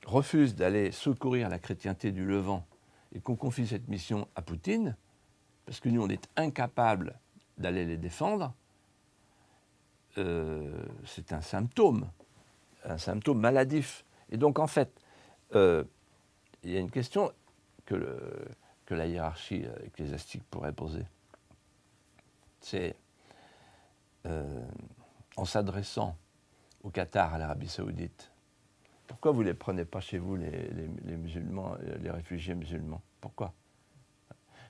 S4: refuse d'aller secourir la chrétienté du levant et qu'on confie cette mission à Poutine, parce que nous, on est incapables d'aller les défendre, c'est un symptôme maladif. Et donc, en fait, il y a une question que la hiérarchie ecclésiastique pourrait poser. C'est, en s'adressant au Qatar, à l'Arabie Saoudite, pourquoi vous ne les prenez pas chez vous, les musulmans, les réfugiés musulmans? Pourquoi?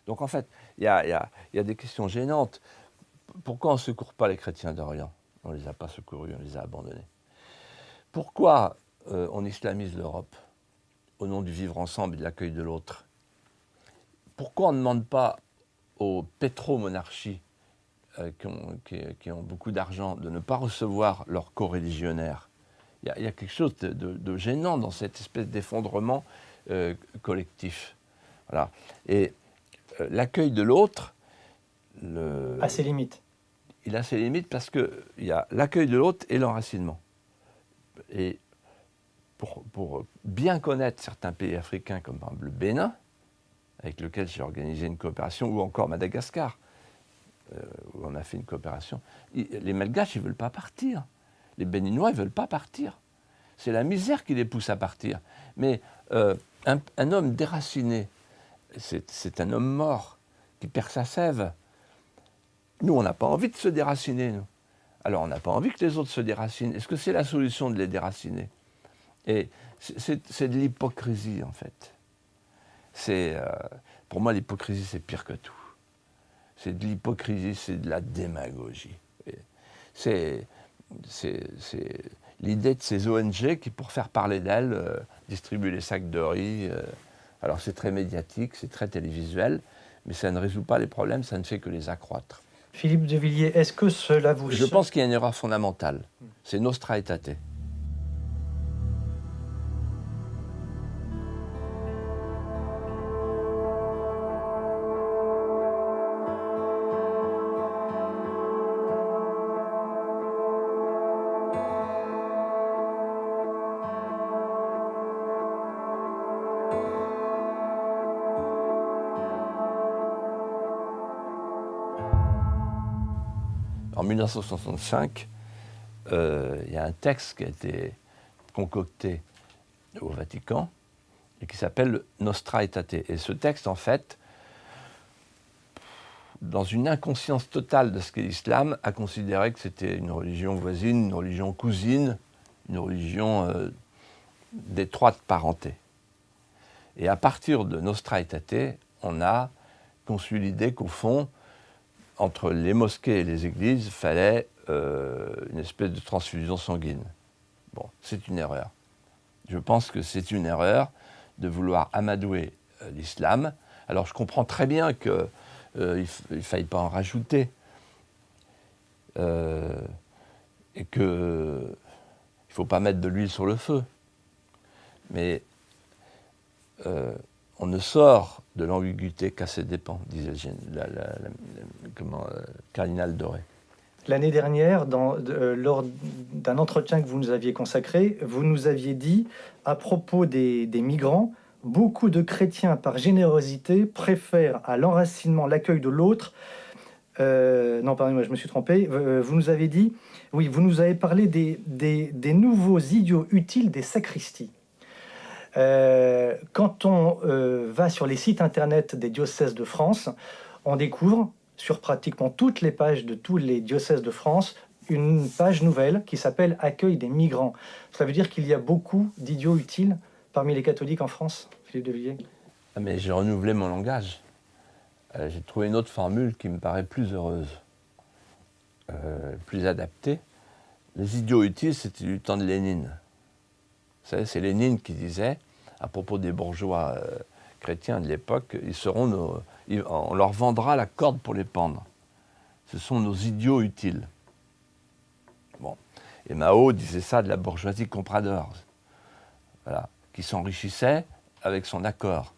S4: Donc en fait, il y a des questions gênantes. Pourquoi on ne secourt pas les chrétiens d'Orient? On ne les a pas secourus, on les a abandonnés. Pourquoi on islamise l'Europe au nom du vivre ensemble et de l'accueil de l'autre? Pourquoi on ne demande pas aux pétromonarchies qui ont beaucoup d'argent de ne pas recevoir leurs coreligionnaires? Il y a quelque chose de gênant dans cette espèce d'effondrement collectif. Voilà. Et l'accueil de l'autre...
S2: À ses limites.
S4: Il a ses limites parce qu'il y a l'accueil de l'autre et l'enracinement. Et pour bien connaître certains pays africains, comme par exemple le Bénin, avec lequel j'ai organisé une coopération, ou encore Madagascar, où on a fait une coopération, les Malgaches, ils ne veulent pas partir. Les Béninois, ils ne veulent pas partir. C'est la misère qui les pousse à partir. Mais un homme déraciné, c'est un homme mort qui perd sa sève. Nous, on n'a pas envie de se déraciner, nous. Alors, on n'a pas envie que les autres se déracinent. Est-ce que c'est la solution de les déraciner? Et c'est de l'hypocrisie, en fait. Pour moi, l'hypocrisie, c'est pire que tout. C'est de l'hypocrisie, c'est de la démagogie. C'est l'idée de ces ONG qui, pour faire parler d'elles, distribuent les sacs de riz. Alors, c'est très médiatique, c'est très télévisuel, mais ça ne résout pas les problèmes, ça ne fait que les accroître.
S2: Philippe de Villiers, est-ce que cela vous...
S4: Je pense qu'il y a une erreur fondamentale. C'est Nostra Aetate. en 1965, il y a un texte qui a été concocté au Vatican et qui s'appelle Nostra Aetate. Et ce texte, en fait, dans une inconscience totale de ce qu'est l'islam, a considéré que c'était une religion voisine, une religion cousine, une religion d'étroite parenté. Et à partir de Nostra Aetate, on a conçu l'idée qu'au fond, entre les mosquées et les églises, il fallait une espèce de transfusion sanguine. Bon, c'est une erreur. Je pense que c'est une erreur de vouloir amadouer l'islam. Alors je comprends très bien qu'il ne faille pas en rajouter et qu'il ne faut pas mettre de l'huile sur le feu. Mais on ne sort de l'ambiguïté qu'à ses dépens, disait le cardinal Doré.
S2: L'année dernière, lors d'un entretien que vous nous aviez consacré, vous nous aviez dit, à propos des migrants, beaucoup de chrétiens, par générosité, préfèrent à l'enracinement l'accueil de l'autre. Non, pardonnez-moi, je me suis trompé. Vous nous avez dit, oui, vous nous avez parlé des nouveaux idiots utiles des sacristies. Quand on va sur les sites internet des diocèses de France, on découvre sur pratiquement toutes les pages de tous les diocèses de France une page nouvelle qui s'appelle « Accueil des migrants ». Ça veut dire qu'il y a beaucoup d'idiots utiles parmi les catholiques en France, Philippe de Villiers?
S4: Ah, mais j'ai renouvelé mon langage. J'ai trouvé une autre formule qui me paraît plus heureuse, plus adaptée. Les idiots utiles, c'était du temps de Lénine. Vous savez, c'est Lénine qui disait, à propos des bourgeois chrétiens de l'époque, on leur vendra la corde pour les pendre. Ce sont nos idiots utiles. Bon. Et Mao disait ça de la bourgeoisie comprador, voilà, qui s'enrichissait avec son accord,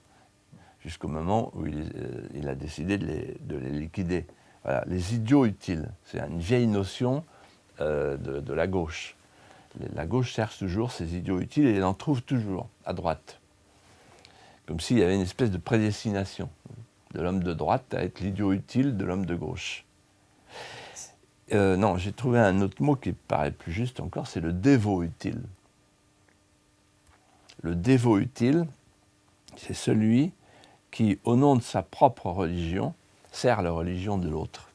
S4: jusqu'au moment où il a décidé de les liquider. Voilà, les idiots utiles, c'est une vieille notion de la gauche. La gauche cherche toujours ces idiots utiles et elle en trouve toujours à droite. Comme s'il y avait une espèce de prédestination de l'homme de droite à être l'idiot utile de l'homme de gauche. Non, j'ai trouvé un autre mot qui paraît plus juste encore, c'est le dévot utile. Le dévot utile, c'est celui qui, au nom de sa propre religion, sert la religion de l'autre.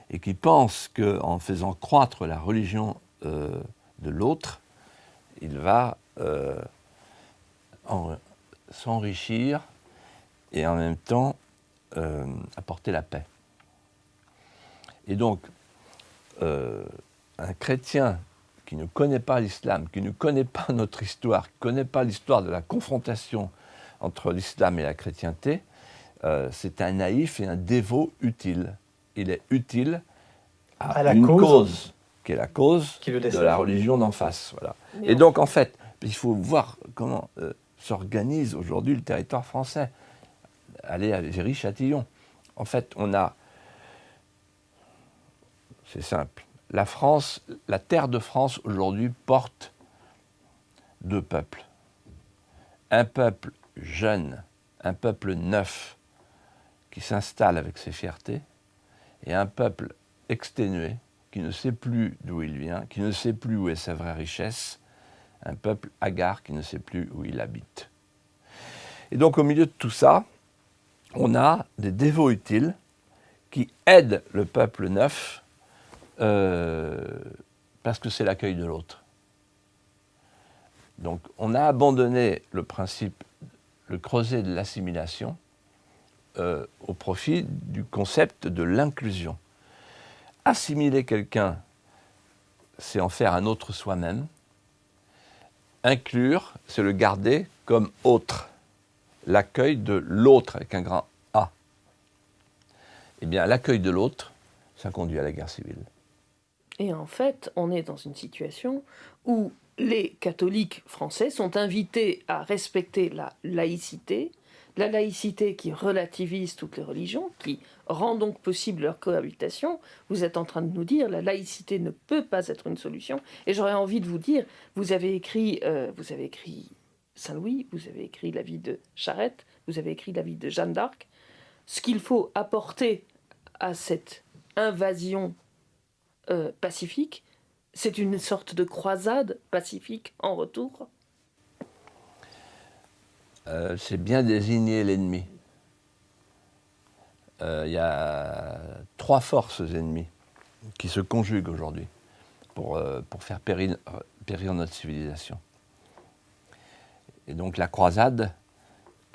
S4: Et qui pense qu'en faisant croître la religion de l'autre, il va s'enrichir et en même temps apporter la paix. Et donc, un chrétien qui ne connaît pas l'islam, qui ne connaît pas notre histoire, qui ne connaît pas l'histoire de la confrontation entre l'islam et la chrétienté, c'est un naïf et un dévot utile. Il est utile à une cause, qui est la cause de la religion d'en face. Voilà. Et donc, en fait, il faut voir comment s'organise aujourd'hui le territoire français. Allez à Viry-Châtillon. En fait, on a... C'est simple. La France, la terre de France aujourd'hui porte deux peuples. Un peuple jeune, un peuple neuf qui s'installe avec ses fiertés, et un peuple exténué qui ne sait plus d'où il vient, qui ne sait plus où est sa vraie richesse, un peuple hagard qui ne sait plus où il habite. Et donc au milieu de tout ça, on a des dévots utiles qui aident le peuple neuf parce que c'est l'accueil de l'autre. Donc on a abandonné le principe, le creuset de l'assimilation au profit du concept de l'inclusion. Assimiler quelqu'un, c'est en faire un autre soi-même. Inclure, c'est le garder comme autre. L'accueil de l'autre avec un grand A. Eh bien, l'accueil de l'autre, ça conduit à la guerre civile.
S3: Et en fait, on est dans une situation où les catholiques français sont invités à respecter la laïcité qui relativise toutes les religions, qui rend donc possible leur cohabitation. Vous êtes en train de nous dire la laïcité ne peut pas être une solution. Et j'aurais envie de vous dire, vous avez écrit Saint-Louis, vous avez écrit la vie de Charette, vous avez écrit la vie de Jeanne d'Arc. Ce qu'il faut apporter à cette invasion pacifique, c'est une sorte de croisade pacifique en retour?
S4: C'est bien désigner l'ennemi. Il y a 3 forces ennemies qui se conjuguent aujourd'hui pour faire périr notre civilisation. Et donc la croisade,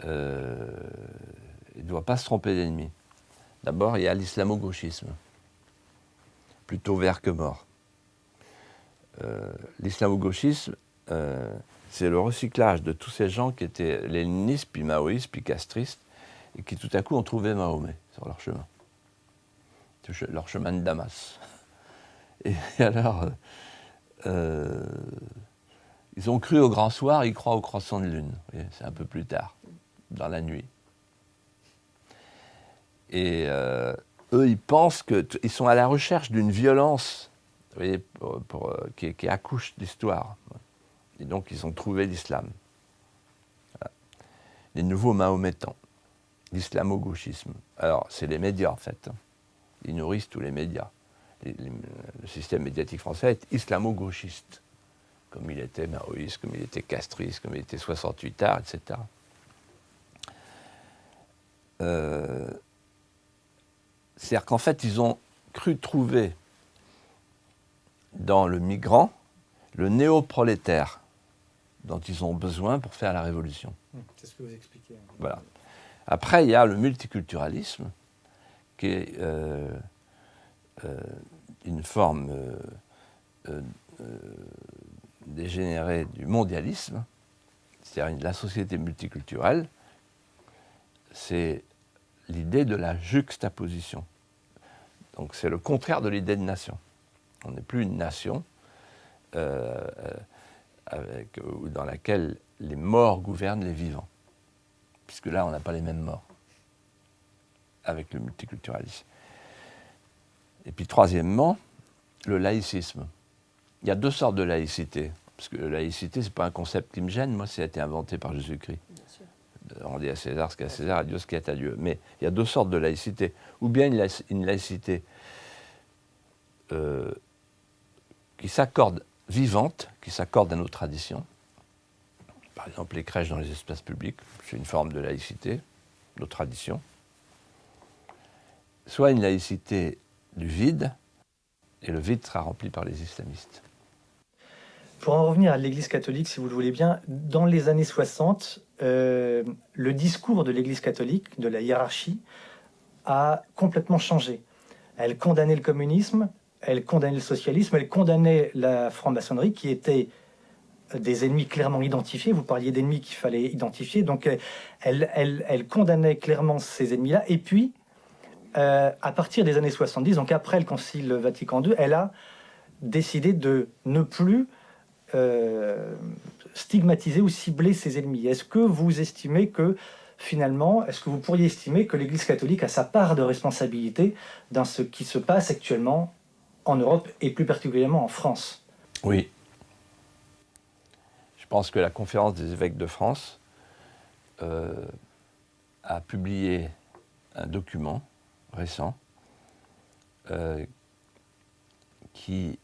S4: il ne doit pas se tromper d'ennemi. D'abord, il y a l'islamo-gauchisme, plutôt vert que mort. L'islamo-gauchisme, c'est le recyclage de tous ces gens qui étaient léninistes, puis maoïstes, puis castristes, et qui tout à coup ont trouvé Mahomet sur leur chemin. Leur chemin de Damas. Et alors, ils ont cru au grand soir, ils croient au croissant de lune. C'est un peu plus tard, dans la nuit. Et eux, ils pensent qu'ils sont à la recherche d'une violence, vous voyez, qui accouche d'histoire. Et donc, ils ont trouvé l'islam. Voilà. Les nouveaux mahométans, l'islamo-gauchisme. Alors, c'est les médias, en fait. Ils nourrissent tous les médias. Le système médiatique français est islamo-gauchiste, comme il était maoïste, comme il était castriste, comme il était 68ard, etc. C'est-à-dire qu'en fait, ils ont cru trouver dans le migrant le néo-prolétaire dont ils ont besoin pour faire la révolution.
S2: C'est ce que vous expliquez.
S4: Voilà. Après, il y a le multiculturalisme, qui est une forme dégénérée du mondialisme, c'est-à-dire la société multiculturelle, c'est l'idée de la juxtaposition. Donc c'est le contraire de l'idée de nation. On n'est plus une nation dans laquelle les morts gouvernent les vivants, puisque là on n'a pas les mêmes morts avec le multiculturalisme. Et puis troisièmement, le laïcisme. Il y a 2 sortes de laïcité, parce que la laïcité, ce n'est pas un concept qui me gêne, moi, ça a été inventé par Jésus-Christ. Rendez à César ce qu'est à César, à Dieu ce qu'est à Dieu. Mais il y a 2 sortes de laïcité. Ou bien une laïcité qui s'accorde vivante, qui s'accorde à nos traditions. Par exemple, les crèches dans les espaces publics, c'est une forme de laïcité, nos traditions. Soit une laïcité du vide, et le vide sera rempli par les islamistes.
S2: Pour en revenir à l'Église catholique, si vous le voulez bien, dans les années 60, le discours de l'Église catholique, de la hiérarchie, a complètement changé. Elle condamnait le communisme, elle condamnait le socialisme, elle condamnait la franc-maçonnerie, qui étaient des ennemis clairement identifiés. Vous parliez d'ennemis qu'il fallait identifier, donc elle condamnait clairement ces ennemis-là. Et puis, à partir des années 70, donc après le Concile Vatican II, elle a décidé de ne plus stigmatiser ou cibler ses ennemis. Est-ce que vous estimez que, finalement, est-ce que vous pourriez estimer que l'Église catholique a sa part de responsabilité dans ce qui se passe actuellement en Europe et plus particulièrement en France?
S4: Oui. Je pense que la Conférence des évêques de France a publié un document récent qui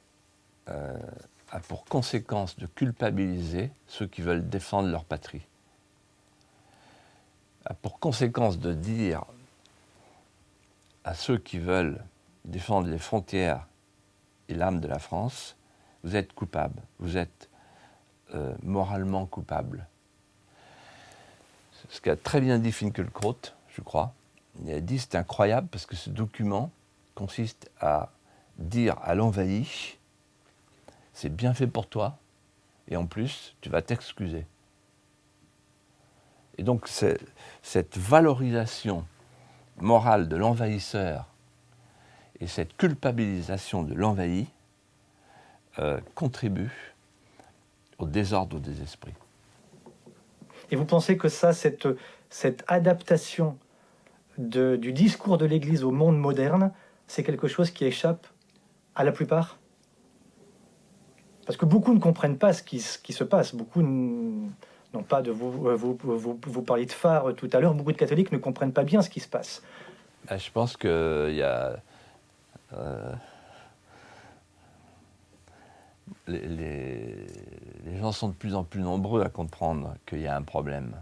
S4: a pour conséquence de culpabiliser ceux qui veulent défendre leur patrie. A pour conséquence de dire à ceux qui veulent défendre les frontières et l'âme de la France, vous êtes coupables, vous êtes moralement coupables. Ce qu'a très bien dit Finkielkraut, je crois. Il a dit, c'est incroyable parce que ce document consiste à dire à l'envahi, c'est bien fait pour toi, et en plus, tu vas t'excuser. Et donc, cette valorisation morale de l'envahisseur et cette culpabilisation de l'envahi contribuent au désordre des esprits.
S2: Et vous pensez que ça, cette adaptation du discours de l'Église au monde moderne, c'est quelque chose qui échappe à la plupart? Parce que beaucoup ne comprennent pas ce qui se passe. Beaucoup n'ont pas de... Vous parliez de phare tout à l'heure. Beaucoup de catholiques ne comprennent pas bien ce qui se passe.
S4: Je pense qu'il y a les gens sont de plus en plus nombreux à comprendre qu'il y a un problème.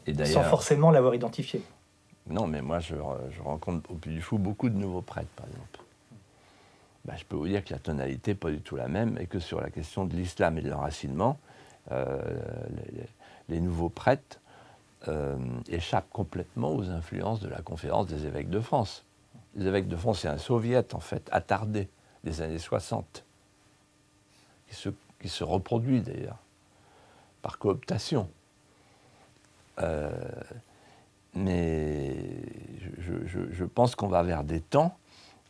S4: Et
S2: Sans
S4: d'ailleurs,
S2: forcément l'avoir identifié.
S4: non, mais moi, je rencontre au Puy du Fou beaucoup de nouveaux prêtres, par exemple. Ben, je peux vous dire que la tonalité n'est pas du tout la même et que sur la question de l'islam et de l'enracinement, les nouveaux prêtres échappent complètement aux influences de la conférence des évêques de France. Les évêques de France, c'est un soviet, en fait, attardé des années 60, qui se reproduit d'ailleurs, par cooptation. Mais je pense qu'on va vers des temps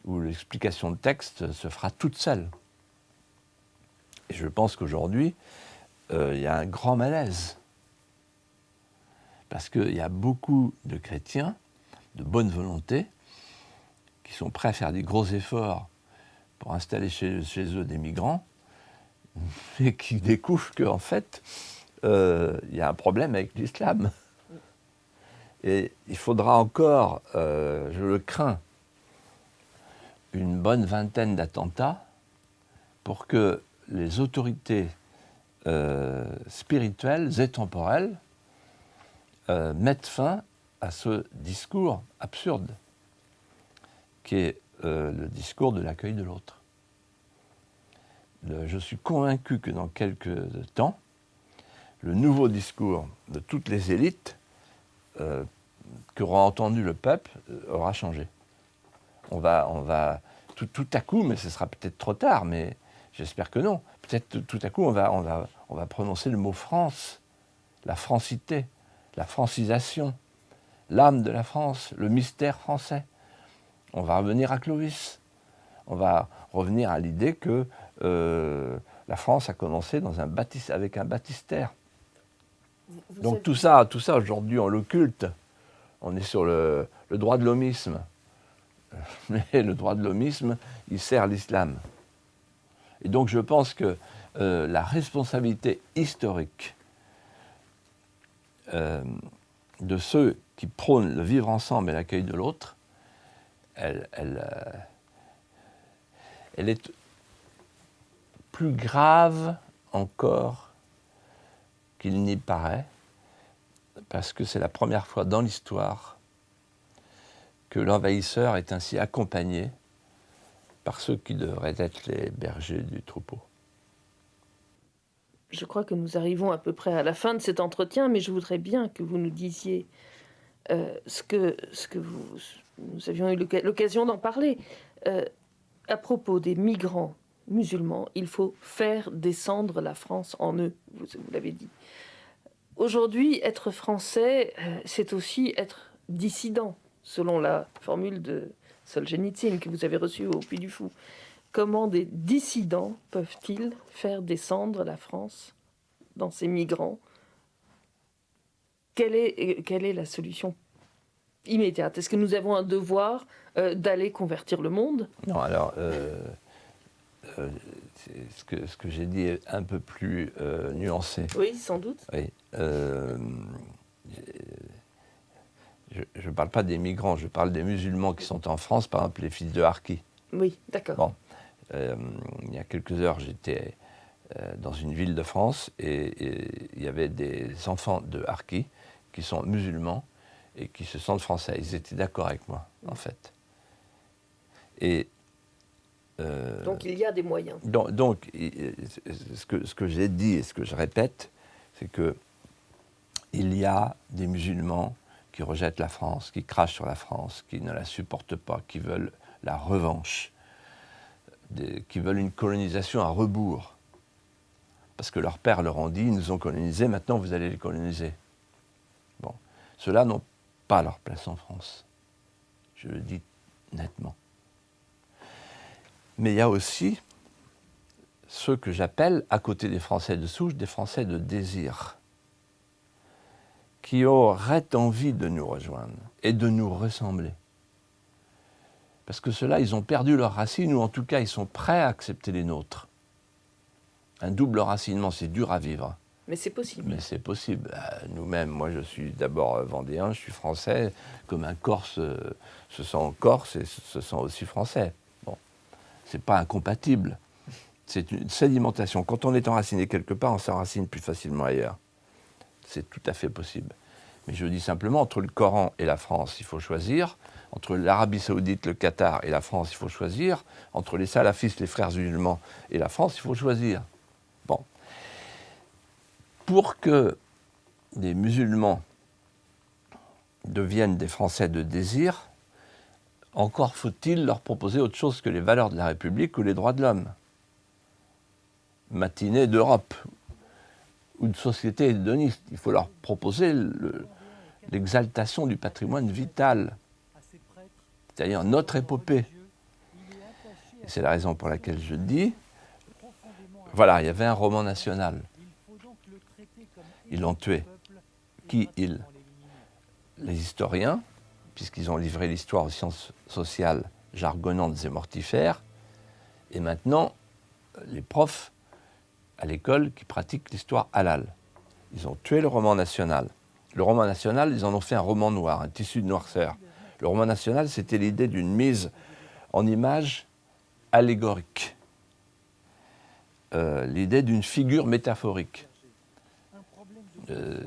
S4: où l'explication de texte se fera toute seule. Et je pense qu'aujourd'hui, il y a un grand malaise. Parce qu'il y a beaucoup de chrétiens de bonne volonté qui sont prêts à faire des gros efforts pour installer chez eux des migrants, et qui découvrent qu'en fait, il y a un problème avec l'islam. Et il faudra encore, je le crains, une bonne vingtaine d'attentats pour que les autorités spirituelles et temporelles mettent fin à ce discours absurde qui est le discours de l'accueil de l'autre. Je suis convaincu que dans quelques temps, le nouveau discours de toutes les élites qu'aura entendu le peuple aura changé. On va tout à coup, mais ce sera peut-être trop tard, mais j'espère que non. Peut-être tout à coup, on va prononcer le mot France, la francité, la francisation, l'âme de la France, le mystère français. On va revenir à Clovis. On va revenir à l'idée que la France a commencé avec un baptistère. Donc tout ça aujourd'hui, on l'occulte. On est sur le droit de l'homisme. Mais le droit de l'homisme, il sert l'islam. Et donc je pense que la responsabilité historique de ceux qui prônent le vivre ensemble et l'accueil de l'autre, elle est plus grave encore qu'il n'y paraît, parce que c'est la première fois dans l'histoire que l'envahisseur est ainsi accompagné par ceux qui devraient être les bergers du troupeau.
S3: Je crois que nous arrivons à peu près à la fin de cet entretien, mais je voudrais bien que vous nous disiez ce que nous avions eu l'occasion d'en parler. À propos des migrants musulmans, il faut faire descendre la France en eux, vous l'avez dit. Aujourd'hui, être français, c'est aussi être dissident, selon la formule de Solzhenitsyn que vous avez reçue au Puy du Fou. Comment des dissidents peuvent-ils faire descendre la France dans ces migrants ? Quelle est la solution immédiate ? Est-ce que nous avons un devoir d'aller convertir le monde ?
S4: Non, alors, ce que j'ai dit est un peu plus nuancé.
S3: Oui, sans doute.
S4: Oui. Je ne parle pas des migrants, je parle des musulmans qui sont en France, par exemple les fils de Harki.
S3: Oui, d'accord.
S4: Bon. Il y a quelques heures, j'étais dans une ville de France et il y avait des enfants de Harki qui sont musulmans et qui se sentent français. Ils étaient d'accord avec moi, en fait. Et,
S3: donc il y a des moyens.
S4: Donc ce que j'ai dit et ce que je répète, c'est que il y a des musulmans qui rejettent la France, qui crachent sur la France, qui ne la supportent pas, qui veulent la revanche, qui veulent une colonisation à rebours. Parce que leurs pères leur ont dit, ils nous ont colonisés, maintenant vous allez les coloniser. Bon, ceux-là n'ont pas leur place en France. Je le dis nettement. Mais il y a aussi ceux que j'appelle, à côté des Français de souche, des Français de désir, qui auraient envie de nous rejoindre et de nous ressembler. Parce que ceux-là, ils ont perdu leurs racines, ou en tout cas, ils sont prêts à accepter les nôtres. Un double racinement, c'est dur à vivre.
S3: Mais c'est possible.
S4: Mais c'est possible. Nous-mêmes, moi je suis d'abord vendéen, je suis français, comme un Corse se sent Corse et se sent aussi français. Bon, c'est pas incompatible. C'est une sédimentation. Quand on est enraciné quelque part, on s'enracine plus facilement ailleurs. C'est tout à fait possible. Mais je dis simplement, entre le Coran et la France, il faut choisir. Entre l'Arabie Saoudite, le Qatar et la France, il faut choisir. Entre les salafistes, les frères musulmans et la France, il faut choisir. Bon. Pour que des musulmans deviennent des Français de désir, encore faut-il leur proposer autre chose que les valeurs de la République ou les droits de l'homme. Matinée d'Europe ou de société hédoniste. Il faut leur proposer l'exaltation du patrimoine vital, c'est-à-dire notre épopée. Et c'est la raison pour laquelle je dis, voilà, il y avait un roman national. Ils l'ont tué. Qui ils? Les historiens, puisqu'ils ont livré l'histoire aux sciences sociales jargonnantes et mortifères, et maintenant les profs à l'école qui pratiquent l'histoire halal. Ils ont tué le roman national. Le roman national, ils en ont fait un roman noir, un tissu de noirceur. Le roman national, c'était l'idée d'une mise en image allégorique, l'idée d'une figure métaphorique.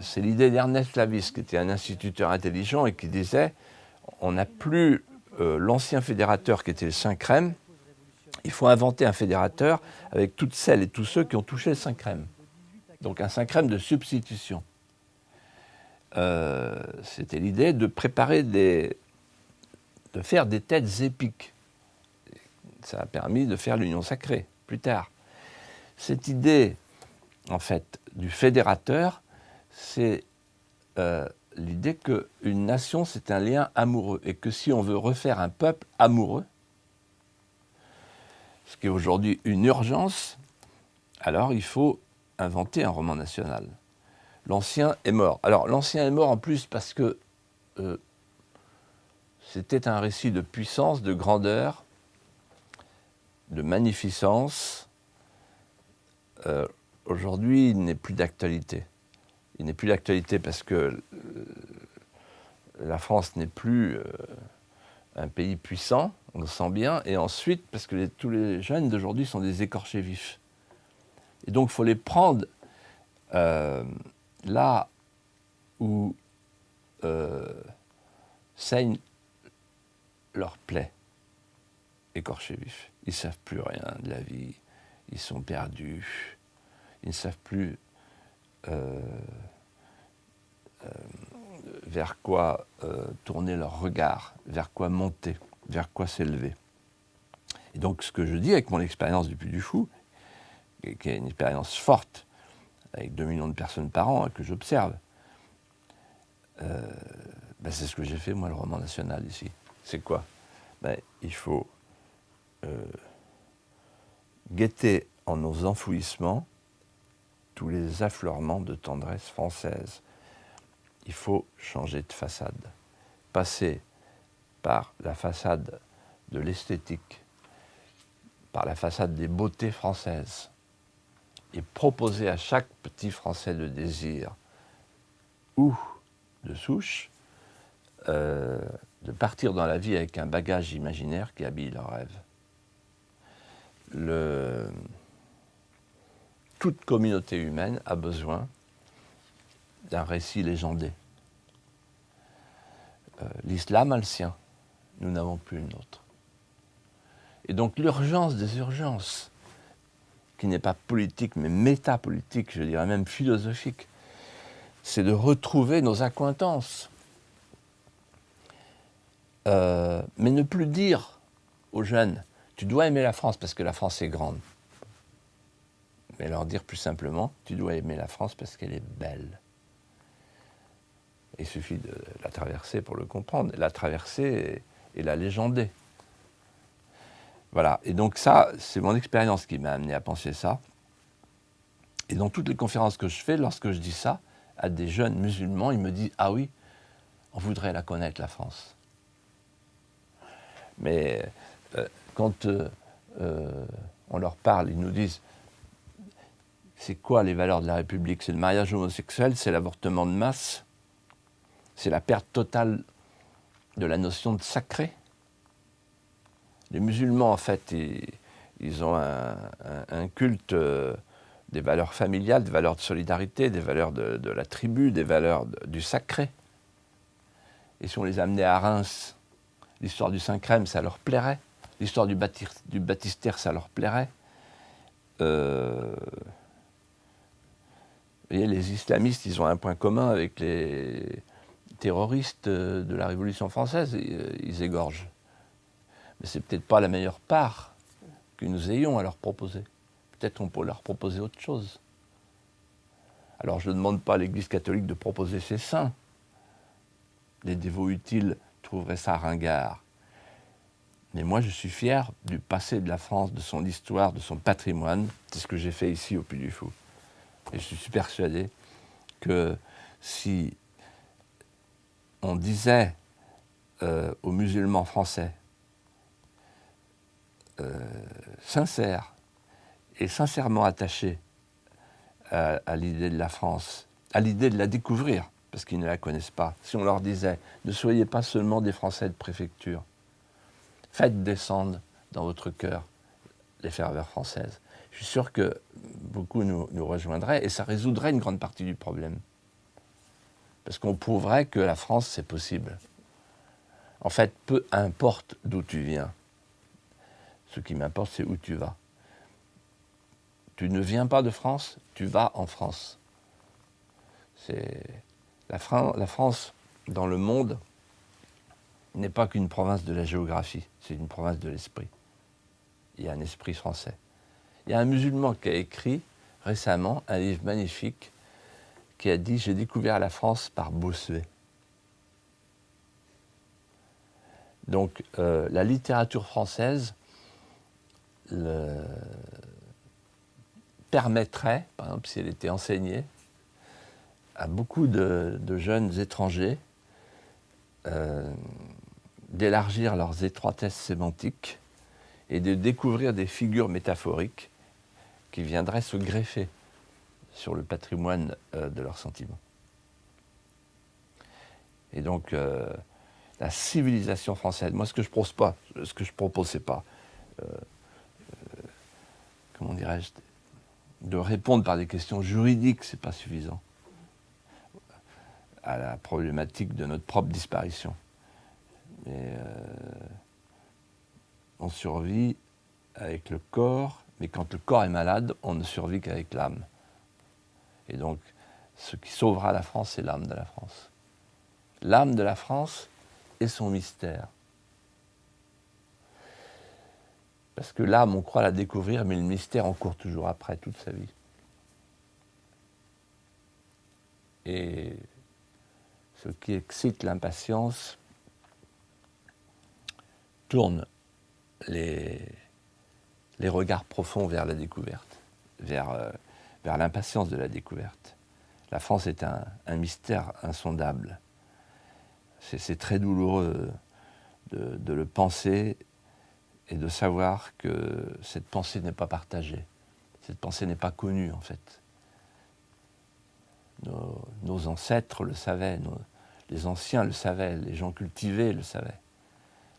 S4: C'est l'idée d'Ernest Lavis, qui était un instituteur intelligent et qui disait on n'a plus l'ancien fédérateur qui était le Saint-Crème, il faut inventer un fédérateur avec toutes celles et tous ceux qui ont touché le Saint-Crème. Donc un Saint-Crème de substitution. C'était l'idée de préparer de faire des têtes épiques. Ça a permis de faire l'union sacrée, plus tard. Cette idée, en fait, du fédérateur, c'est l'idée qu'une nation, c'est un lien amoureux. Et que si on veut refaire un peuple amoureux, ce qui est aujourd'hui une urgence, alors il faut inventer un roman national. L'ancien est mort. Alors l'ancien est mort en plus parce que c'était un récit de puissance, de grandeur, de magnificence. Aujourd'hui, il n'est plus d'actualité. Il n'est plus d'actualité parce que la France n'est plus un pays puissant, on le sent bien, et ensuite parce que tous les jeunes d'aujourd'hui sont des écorchés vifs. Et donc il faut les prendre là où saigne leur plaie, écorchés vifs. Ils ne savent plus rien de la vie, ils sont perdus, ils ne savent plus vers quoi tourner leur regard, vers quoi monter, vers quoi s'élever. Et donc ce que je dis avec mon expérience du Puy du Fou, qui est une expérience forte, avec 2 millions de personnes par an, que j'observe, c'est ce que j'ai fait, moi, le roman national ici. C'est quoi? Il faut guetter en nos enfouissements tous les affleurements de tendresse française. Il faut changer de façade, passer par la façade de l'esthétique, par la façade des beautés françaises, et proposer à chaque petit Français de désir ou de souche de partir dans la vie avec un bagage imaginaire qui habille leurs rêves. Toute communauté humaine a besoin d'un récit légendé. L'islam a le sien, nous n'avons plus le nôtre. Et donc l'urgence des urgences, qui n'est pas politique mais métapolitique, je dirais même philosophique, c'est de retrouver nos accointances. Mais ne plus dire aux jeunes, tu dois aimer la France parce que la France est grande. Mais leur dire plus simplement, tu dois aimer la France parce qu'elle est belle. Il suffit de la traverser pour le comprendre. La traverser et la légender. Voilà. Et donc ça, c'est mon expérience qui m'a amené à penser ça. Et dans toutes les conférences que je fais, lorsque je dis ça à des jeunes musulmans, ils me disent « Ah oui, on voudrait la connaître, la France. » Mais quand on leur parle, ils nous disent C'est quoi les valeurs de la République? C'est le mariage homosexuel, c'est l'avortement de masse, c'est la perte totale de la notion de sacré. Les musulmans, en fait, ils ont un culte des valeurs familiales, des valeurs de solidarité, des valeurs de la tribu, des valeurs du sacré. Et si on les amenait à Reims, l'histoire du Saint-Crème, ça leur plairait. L'histoire du baptistère, ça leur plairait. Vous voyez, les islamistes, ils ont un point commun avec les terroristes de la Révolution française. Ils égorgent. Mais c'est peut-être pas la meilleure part que nous ayons à leur proposer. Peut-être qu'on peut leur proposer autre chose. Alors je ne demande pas à l'Église catholique de proposer ses saints. Les dévots utiles trouveraient ça ringard. Mais moi je suis fier du passé de la France, de son histoire, de son patrimoine. C'est ce que j'ai fait ici au Puy du Fou. Et je suis persuadé que si on disait aux musulmans français sincères et sincèrement attachés à l'idée de la France, à l'idée de la découvrir, parce qu'ils ne la connaissent pas, si on leur disait « Ne soyez pas seulement des Français de préfecture, faites descendre dans votre cœur les ferveurs françaises », je suis sûr que beaucoup nous rejoindraient et ça résoudrait une grande partie du problème. Parce qu'on prouverait que la France, c'est possible. En fait, peu importe d'où tu viens. Ce qui m'importe, c'est où tu vas. Tu ne viens pas de France, tu vas en France. C'est la France, dans le monde, n'est pas qu'une province de la géographie, c'est une province de l'esprit. Il y a un esprit français. Il y a un musulman qui a écrit récemment un livre magnifique qui a dit « J'ai découvert la France par Bossuet ». Donc la littérature française permettrait, par exemple si elle était enseignée, à beaucoup de jeunes étrangers d'élargir leurs étroitesses sémantiques et de découvrir des figures métaphoriques qui viendraient se greffer sur le patrimoine de leurs sentiments. Et donc, la civilisation française, moi ce que je propose, c'est pas, comment dirais-je, de répondre par des questions juridiques, c'est pas suffisant à la problématique de notre propre disparition. Mais on survit avec le corps, mais quand le corps est malade, on ne survit qu'avec l'âme. Et donc, ce qui sauvera la France, c'est l'âme de la France. L'âme de la France et son mystère. Parce que l'âme, on croit la découvrir, mais le mystère, on court toujours après toute sa vie. Et ce qui excite l'impatience tourne les regards profonds vers la découverte, vers l'impatience de la découverte. La France est un mystère insondable. C'est très douloureux de le penser et de savoir que cette pensée n'est pas partagée. Cette pensée n'est pas connue, en fait. Nos ancêtres le savaient, les anciens le savaient, les gens cultivés le savaient.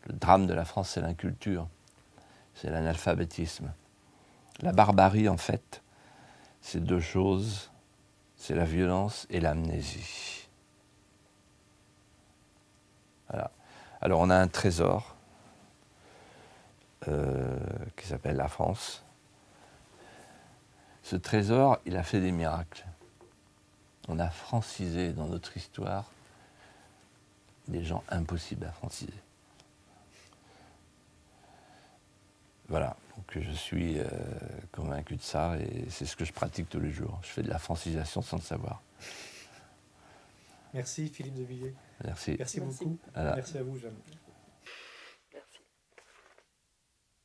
S4: Le drame de la France, c'est l'inculture, c'est l'analphabétisme. La barbarie, en fait, c'est deux choses, c'est la violence et l'amnésie. Voilà. Alors on a un trésor qui s'appelle la France. Ce trésor, il a fait des miracles. On a francisé dans notre histoire des gens impossibles à franciser. Voilà, donc je suis convaincu de ça et c'est ce que je pratique tous les jours. Je fais de la francisation sans le savoir.
S1: Merci Philippe de Villiers.
S4: Merci.
S1: Merci beaucoup.
S4: Voilà.
S1: Merci à vous, Jeanne.